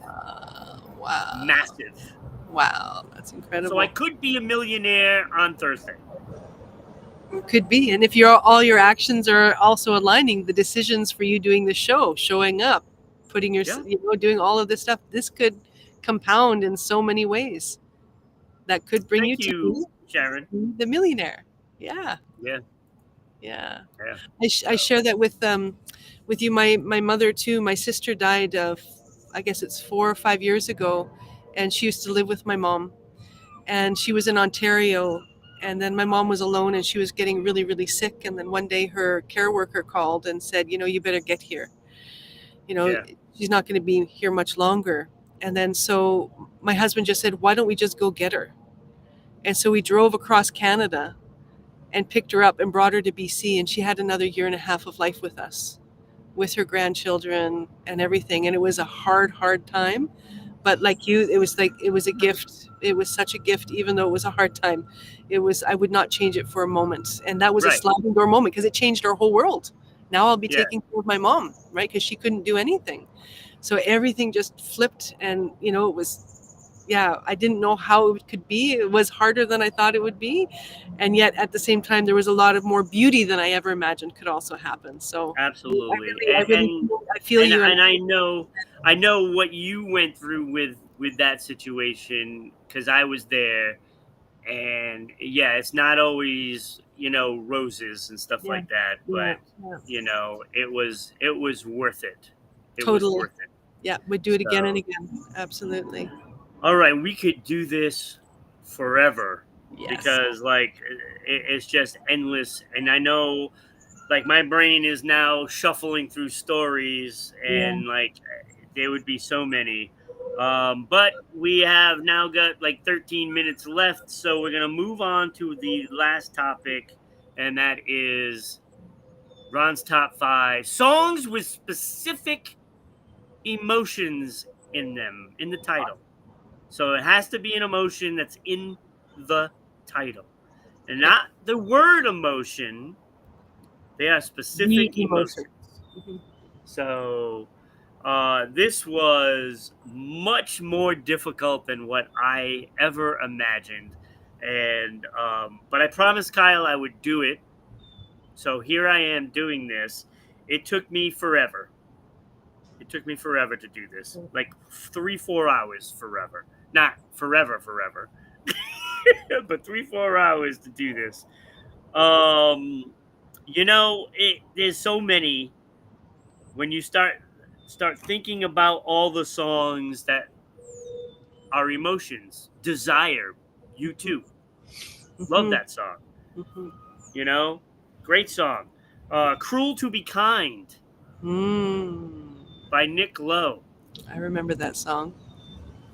Wow. Massive. Wow, that's incredible. So I could be a millionaire on Thursday. Could be. And if all your actions are also aligning, the decisions for you doing the show, showing up, putting your, doing all of this stuff, this could compound in so many ways that could bring Thank you you, to Sharon. the millionaire. Yeah. Yeah. Yeah. Yeah. I share that with you. My mother too. My sister died I guess it's 4 or 5 years ago, and she used to live with my mom, and she was in Ontario. And then my mom was alone, and she was getting really, really sick. And then one day her care worker called and said, you better get here. She's not going to be here much longer. And then so my husband just said, why don't we just go get her? And so we drove across Canada and picked her up and brought her to BC. And she had another 1.5 years of life with us, with her grandchildren and everything. And it was a hard, hard time. But like you, it was a gift. It was such a gift, even though it was a hard time. I would not change it for a moment. And that was a sliding door moment because it changed our whole world. Now I'll be taking care of my mom, right? Because she couldn't do anything. So everything just flipped. And, it was, I didn't know how it could be. It was harder than I thought it would be. And yet at the same time, there was a lot of more beauty than I ever imagined could also happen. So absolutely. I feel you. And I know what you went through with that situation because I was there. And it's not always, roses and stuff like that. But, it was worth it. It totally. was worth it. Yeah, we'd do it again and again. Absolutely. All right, we could do this forever because it's just endless. And I know my brain is now shuffling through stories and there would be so many. But we have now got 13 minutes left. So we're going to move on to the last topic. And that is Ron's top 5 songs with specific emotions in them, in the title. So it has to be an emotion that's in the title and not the word emotion. They are specific emotions. Mm-hmm. So this was much more difficult than what I ever imagined. And but I promised Kyle I would do it. So here I am doing this. It took me forever. It took me forever to do this. 3-4 hours forever. Not forever. But 3-4 hours to do this. There's so many. When you start thinking about all the songs that are emotions, Desire, You Too. Love that song. Mm-hmm. Great song. Cruel to Be Kind. By Nick Lowe. I remember that song.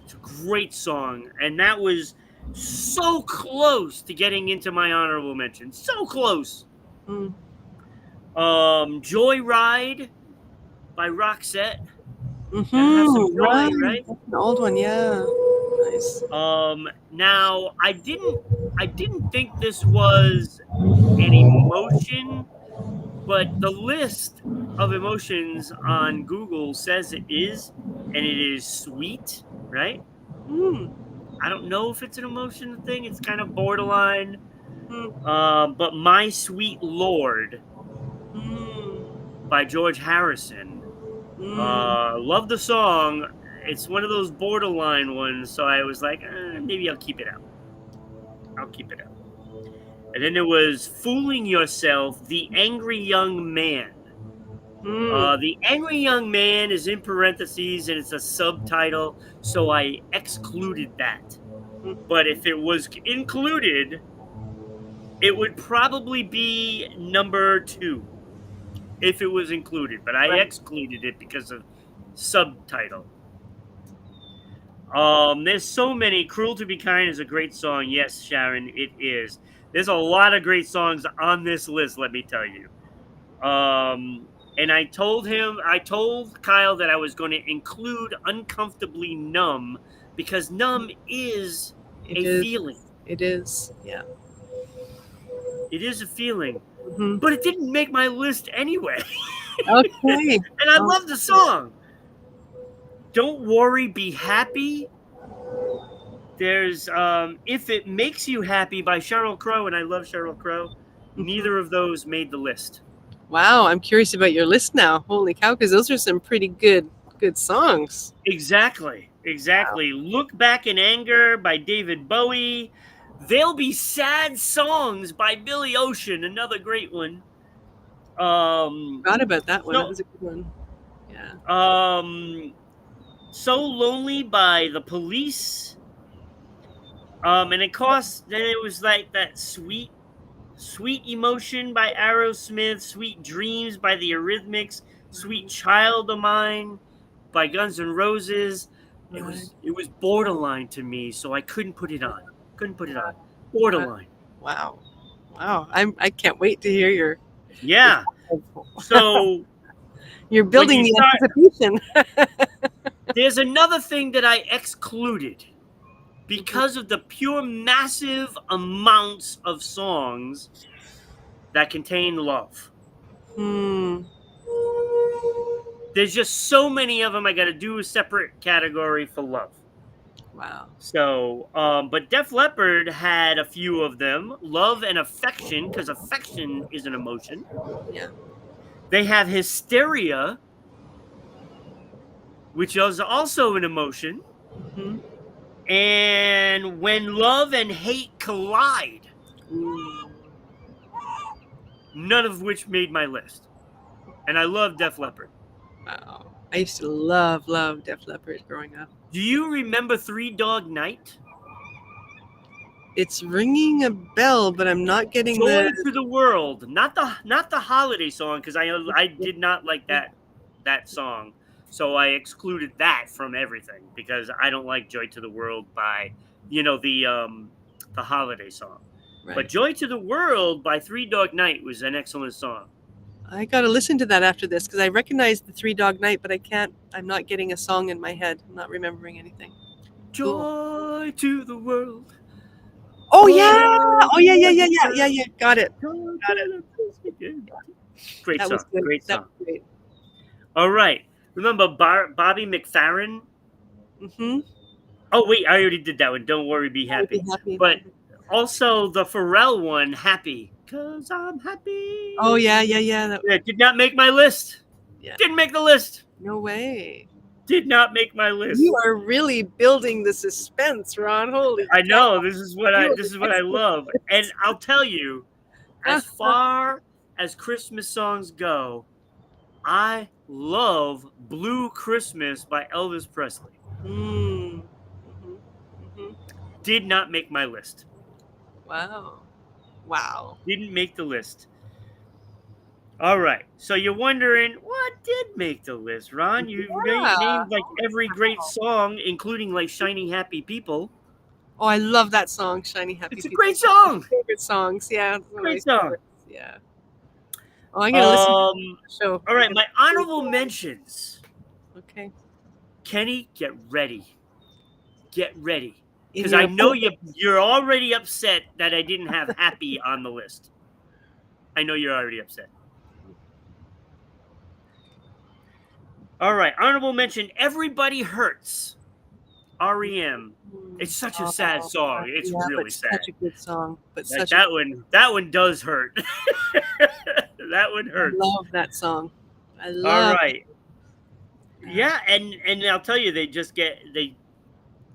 It's a great song. And that was so close to getting into my honorable mention. So close. Joyride by Roxette. Right? That's an old one, yeah. Nice. Now I didn't think this was an emotion, but the list of emotions on Google says it is, and it is sweet, right? I don't know if it's an emotion thing. It's kind of borderline. But My Sweet Lord by George Harrison. Love the song. It's one of those borderline ones, so I was like, maybe I'll keep it out. And then there was Fooling Yourself, The Angry Young Man. The Angry Young Man is in parentheses and it's a subtitle, so I excluded that. But if it was included, it would probably be number 2 if it was included, but I excluded it because of subtitle. There's so many. Cruel to Be Kind is a great song. Yes, Sharon, it is. There's a lot of great songs on this list, let me tell you. And I told Kyle that I was going to include Uncomfortably Numb because numb is a feeling. It is, yeah. It is a feeling. But it didn't make my list anyway. Okay. And I love the song. Don't Worry, Be Happy. There's If It Makes You Happy by Sheryl Crow, and I love Sheryl Crow. Mhm. Neither of those made the list. Wow, I'm curious about your list now. Holy cow, because those are some pretty good songs. Exactly. Look Back in Anger by David Bowie. There'll Be Sad Songs by Billy Ocean, another great one. Forgot about that one. So- That was a good one. Yeah. So Lonely by The Police. And it was like that Sweet Emotion by Aerosmith, Sweet Dreams by the Eurythmics, Sweet Child of Mine by Guns N' Roses. It was borderline to me, so I couldn't put it on. Borderline. Wow. I can't wait to hear your. Yeah. So You're building you the anticipation. there's another thing that I excluded because of the pure massive amounts of songs that contain love. There's just so many of them. I got to do a separate category for love. Wow. So, but Def Leppard had a few of them. Love and Affection, because affection is an emotion. Yeah. They have Hysteria, which is also an emotion. Mm-hmm. And When Love and Hate Collide. None of which made my list. And I love Def Leppard. Wow. I used to love Def Leppard growing up. Do you remember Three Dog Night? It's ringing a bell, but I'm not getting Joy to the World, not the holiday song, because I did not like that song, so I excluded that from everything because I don't like Joy to the World by the holiday song. Right. But Joy to the World by Three Dog Night was an excellent song. I got to listen to that after this because I recognize the Three Dog Night, but I'm not getting a song in my head. I'm not remembering anything. Joy to the World. Oh yeah! Oh yeah! Got it. Great That song. was good. Great That song. was great. All right. Remember Bobby McFerrin? Mm-hmm. Oh wait, I already did that one. Don't worry, be happy. But also the Pharrell one, Happy. 'Cause I'm happy. Oh yeah. That did not make my list. Yeah. Didn't make the list. No way. Did not make my list. You are really building the suspense, Ron. Holy I know. cow. This is what I love. And I'll tell you, as far as Christmas songs go, I love Blue Christmas by Elvis Presley. Mm. Mm-hmm. Did not make my list. Wow. Didn't make the list. All right. So you're wondering, what did make the list, Ron? You named like every great song, including like Shiny Happy People. Oh, I love that song, Shiny Happy It's a People. great song. Favorite songs. Yeah. Great song. Yeah. Oh, I'm going to listen to the show. All right. My honorable mentions. Okay. Kenny, get ready. Get ready. Because I know you're already upset that I didn't have Happy on the list. I know you're already upset. All right. Honorable mention, Everybody Hurts. REM. It's such a sad song. It's really sad. Such a good song. But like that one does hurt. That one hurts. I love that song. I love All right. Yeah, and I'll tell you, they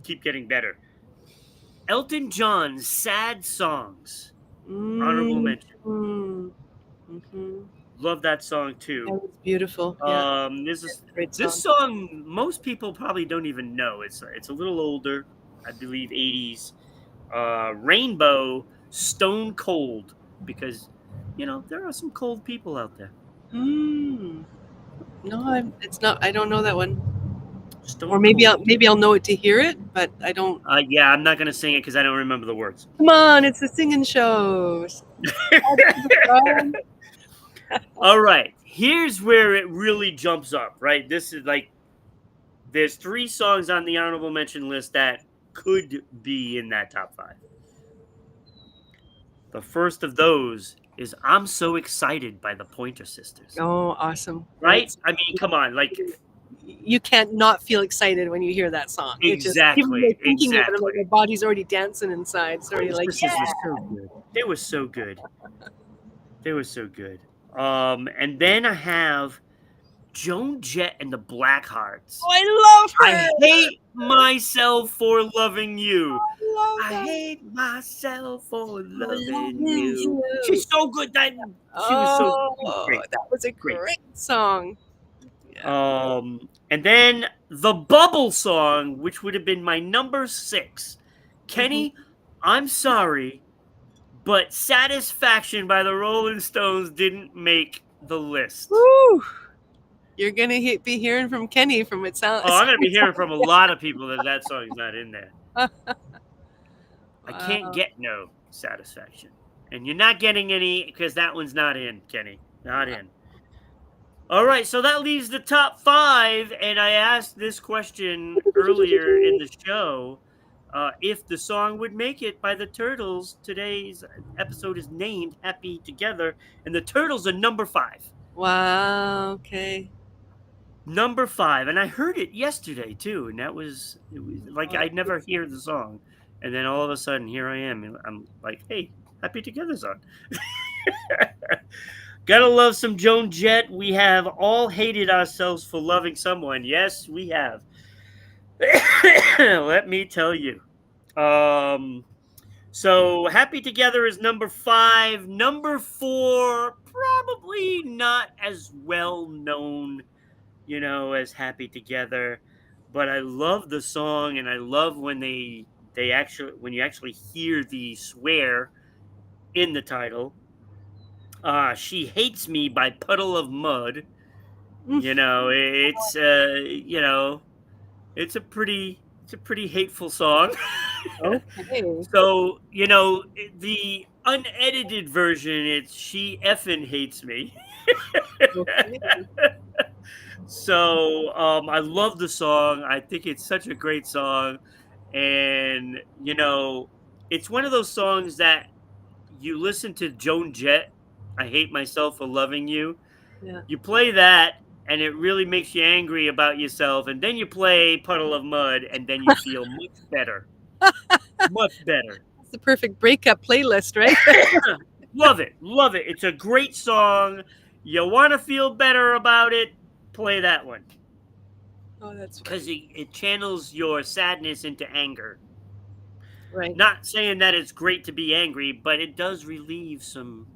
keep getting better. Elton John's Sad Songs. Honorable mention. Mm-hmm. Love that song too. That was beautiful. This song most people probably don't even know. It's a little older, I believe 80s. Rainbow, Stone Cold, because there are some cold people out there. No, it's not. I don't know that one. Stone or maybe Cold. I'll know it to hear it, but I don't. Yeah, I'm not gonna sing it because I don't remember the words. Come on, it's a singing show. All right, here's where it really jumps up. Right, this is like there's 3 songs on the honorable mention list that could be in that top 5. The first of those is "I'm So Excited" by the Pointer Sisters. Oh, awesome! Right? I mean, come on, like you can't not feel excited when you hear that song. It just, even Exactly, like thinking of it, I'm like, exactly. my body's already dancing inside. It's already like, Princesses yeah. was so good. They were so good. They were so good. And then I have Joan Jett and the Blackhearts. Oh, I love I her. hate myself for loving you. I love I that. hate myself for For loving loving you. you. She's so good. She was so great. That was a Great. great song. Yeah. And then the Bubble song, which would have been my number 6. Kenny, I'm sorry, but Satisfaction by the Rolling Stones didn't make the list. Woo! You're gonna be hearing from Kenny from It Sounds. Oh, I'm going to be hearing from a lot of people that song is not in there. I can't get no Satisfaction. And you're not getting any because that one's not in, Kenny. Not in. All right, so that leaves the top 5. And I asked this question earlier in the show. If the song would make it by the Turtles. Today's episode is named Happy Together. And the Turtles are number 5. Wow. Okay. Number 5. And I heard it yesterday, too. And it was like I'd never hear the song. And then all of a sudden, here I am. And I'm like, hey, Happy Together's on. Gotta love some Joan Jett. We have all hated ourselves for loving someone. Yes, we have. Let me tell you. So Happy Together is number 5. Number 4, probably not as well known, as Happy Together. But I love the song, and I love when when you actually hear the swear in the title. She Hates Me by Puddle of Mud. It's it's a pretty hateful song. Okay. So, the unedited version, it's She Effin' Hates Me. Okay. So, I love the song. I think it's such a great song. And, it's one of those songs that you listen to Joan Jett, I Hate Myself for Loving You. Yeah. You play that, and it really makes you angry about yourself. And then you play Puddle of Mud, and then you feel much better. Much better. It's the perfect breakup playlist, right? Love it. Love it. It's a great song. You want to feel better about it, play that one. Oh, that's Because it channels your sadness into anger. right. Not saying that it's great to be angry, but it does relieve some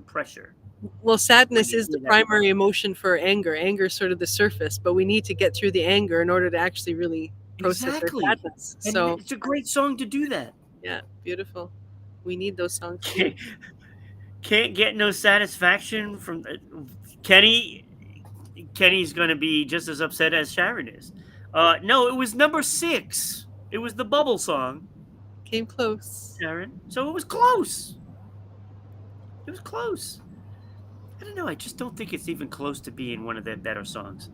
pressure. Well, sadness you is the hear that primary emotion for anger. Anger is sort of the surface, but we need to get through the anger in order to actually really process Exactly. our sadness. And So, it's a great song to do that. yeah, beautiful. We need those songs. Can't get no satisfaction from Kenny. Kenny's going to be just as upset as Sharon is. No, it was number 6. It was the Bubble song, Came close. Sharon. So it was close. It was close. I don't know. I just don't think it's even close to being one of their better songs.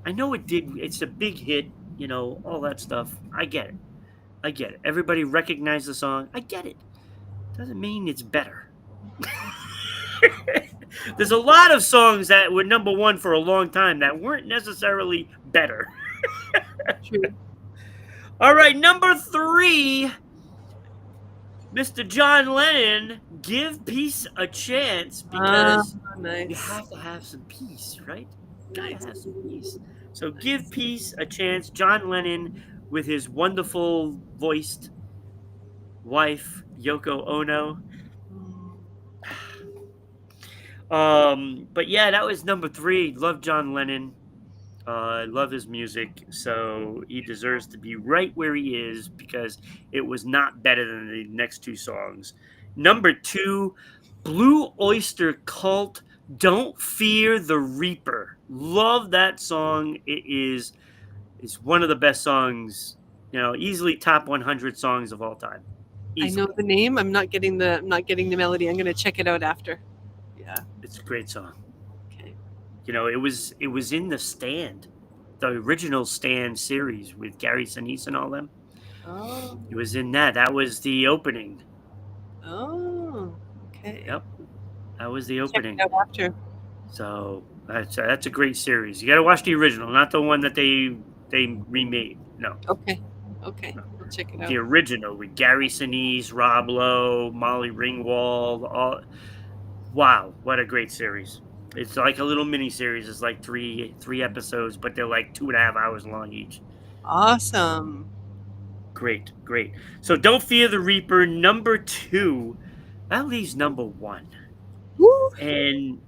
I know it did. It's a big hit, all that stuff. I get it. Everybody recognized the song. I get it. Doesn't mean it's better. There's a lot of songs that were number 1 for a long time that weren't necessarily better. True. All right, number 3, Mr. John Lennon, Give Peace a Chance, because nice. you have to have some peace, right? You Nice. have to have some peace. So Give Peace a Chance, John Lennon with his wonderful voiced wife, Yoko Ono. But yeah, that was number 3. Love John Lennon. Love his music. So he deserves to be right where he is because it was not better than the next 2 songs. Number 2, Blue Oyster Cult, Don't Fear the Reaper. Love that song. It's one of the best songs, easily top 100 songs of all time. Easily. I know the name. I'm not getting the melody. I'm going to check it out after. Yeah. It's a great song. Okay. It was in The Stand, the original Stand series with Gary Sinise and all them. Oh. It was in that. That was the opening. Oh. Okay. Yep. That was the opening. Check it out after. So That's a great series. You got to watch the original, not the one that they remade. No, Okay. Okay. I'll check it the out. original with Gary Sinise, Rob Lowe, Molly Ringwald. All wow, what a great series! It's like a little mini series. It's like three episodes, but they're like 2.5 hours long each. Awesome. Great, great. So don't fear the Reaper. Number 2, that leaves number 1, Woo. and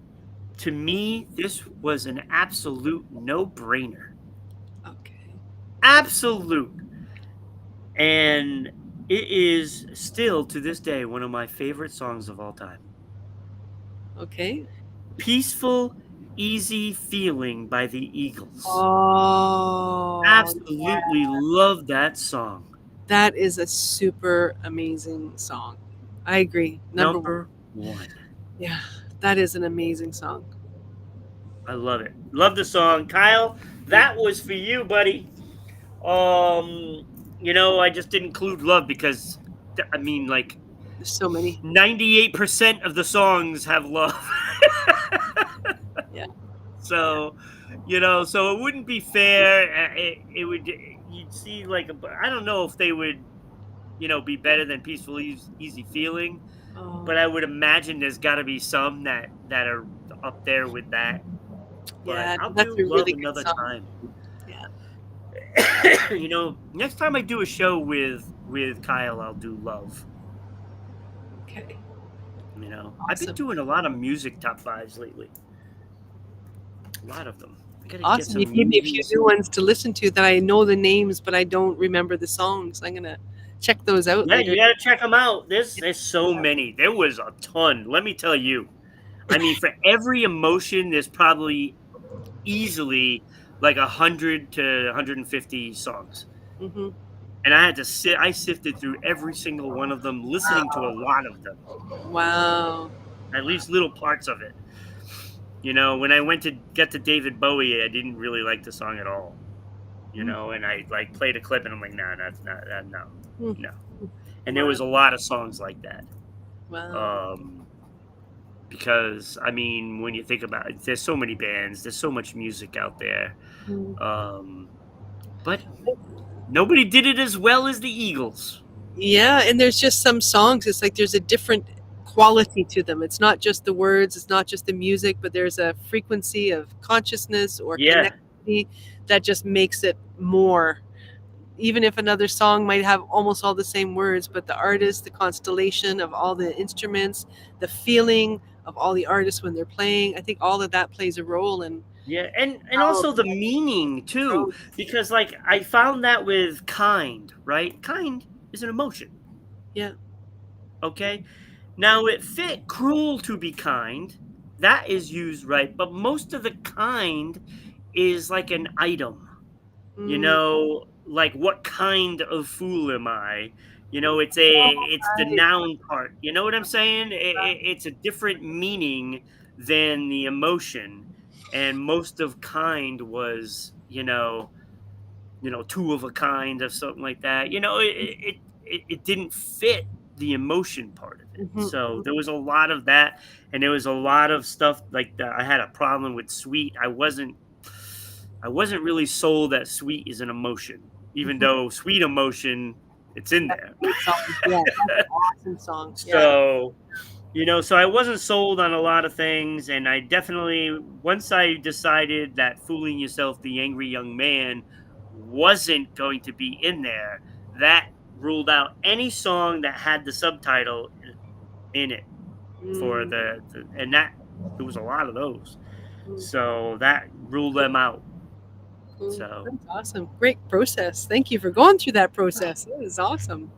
to me, this was an absolute no-brainer. Okay. Absolute. And it is still to this day one of my favorite songs of all time. Okay. Peaceful, Easy Feeling by the Eagles. Oh. Absolutely love that song. That is a super amazing song. I agree. Number 1. Yeah, that is an amazing song. I love it. Love the song. Kyle, that was for you, buddy. I just didn't include love because, I mean, like, There's so many. 98% of the songs have love. Yeah. So, so it wouldn't be fair. It would, you'd see, like, I don't know if they would, be better than Peaceful, Easy Feeling. Oh. But I would imagine there's got to be some that are up there with that. But Yeah, I'll that's do a Love really good another song. time. Yeah. Next time I do a show with Kyle, I'll do Love. Okay. I've been Awesome. doing a lot of music top 5s lately. A lot of them. I gotta get Awesome. some You gave me a few music. new ones to listen to that I know the names, but I don't remember the songs. I'm gonna check those out Yeah, later. you gotta check them out. There's so many. There was a ton. Let me tell you. I mean, for every emotion, there's probably easily like 100 to 150 songs. Mm-hmm. And I had to I sifted through every single one of them, listening to a lot of them. Wow. At least little parts of it. When I went to get to David Bowie, I didn't really like the song at all. And I like played a clip and I'm like, nah, that's not that, no. And there was a lot of songs like that. Wow. Because I mean, when you think about it, there's so many bands, there's so much music out there. But nobody did it as well as the Eagles. Yeah, and there's just some songs, it's like there's a different quality to them. It's not just the words, it's not just the music, but there's a frequency of consciousness or connectivity that just makes it more. Even if another song might have almost all the same words, but the artist, the constellation of all the instruments, the feeling of all the artists when they're playing, I think all of that plays a role in. Yeah, and also the meaning too, because like I found that with Kind, right? Kind is an emotion. Yeah. Okay. Now it fit Cruel to Be Kind. That is used right, but most of the kind is like an item. Like what kind of fool am I? It's the noun part. You know what I'm saying? It's a different meaning than the emotion. And most of kind was, two of a kind or something like that. It didn't fit the emotion part of it. So there was a lot of that, and there was a lot of stuff like that. I had a problem with Sweet. I wasn't really sold that Sweet is an emotion, even though Sweet Emotion, it's in there. Yeah, that's an awesome song. So, so I wasn't sold on a lot of things, and I definitely, once I decided that Fooling Yourself, the Angry Young Man wasn't going to be in there, that ruled out any song that had the subtitle in it for and that there was a lot of those. So that ruled them out. So that's awesome. Great process. Thank you for going through that process. It was awesome.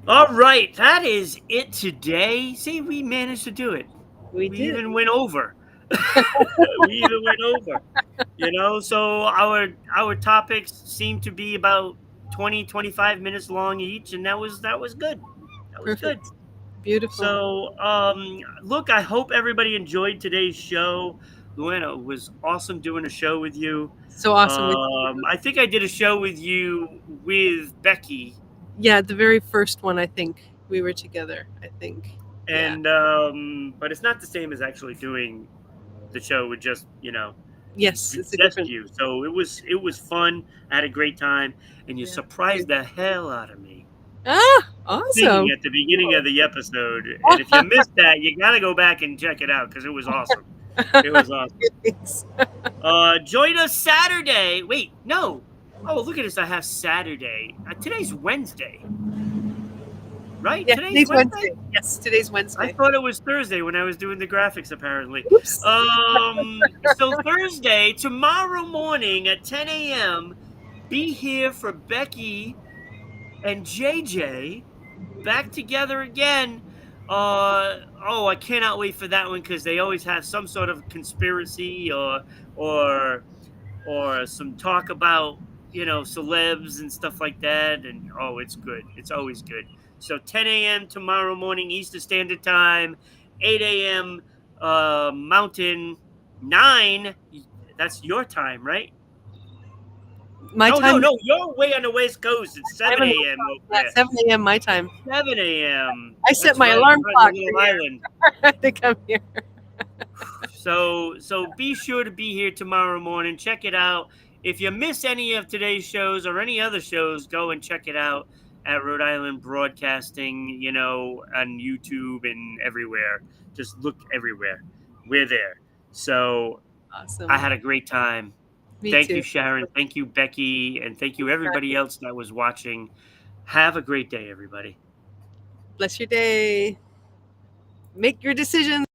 All right, that is it today. See, we managed to do it. We did. Even went over. So our topics seem to be about 20-25 minutes long each, and that was good. That was Perfect. good. Beautiful. So look, I hope everybody enjoyed today's show. Luannah, it was awesome doing a show with you. So awesome. I think I did a show with you with Becky. Yeah, the very first one, I think we were together, I think. And but it's not the same as actually doing the show would just, Yes, it's a just different. you. So it was fun. I had a great time, and you Yeah. surprised the hell out of me Awesome. singing at the beginning of the episode. And if you missed that, you got to go back and check it out because it was awesome. It was awesome. Thanks. Join us Saturday. Wait, no. Oh, look at this. I have Saturday. Today's Wednesday, right? Yeah, Today's today's Wednesday. Wednesday. Yes, today's I Wednesday. thought it was Thursday when I was doing the graphics, apparently. Oops. So Thursday, tomorrow morning at 10 a.m., be here for Becky and JJ back together again. I cannot wait for that one because they always have some sort of conspiracy or some talk about celebs and stuff like that. And it's good. It's always good. So 10 a.m. tomorrow morning Eastern Standard Time, 8 a.m. Mountain, 9. That's your time, right? My time. No. You're way on the West Coast. It's 7 a.m. over Yeah, there. 7 a.m. my time. 7 a.m. I set That's my right, alarm you're on clock the little for island. to come here. So be sure to be here tomorrow morning. Check it out. If you miss any of today's shows or any other shows, go and check it out at Rhode Island Broadcasting, on YouTube and everywhere. Just look everywhere. We're there. So Awesome. I had a great time. Me Thank too. you, Sharon. Thank you, Becky. And thank you, everybody else that was watching. Have a great day, everybody. Bless your day. Make your decisions.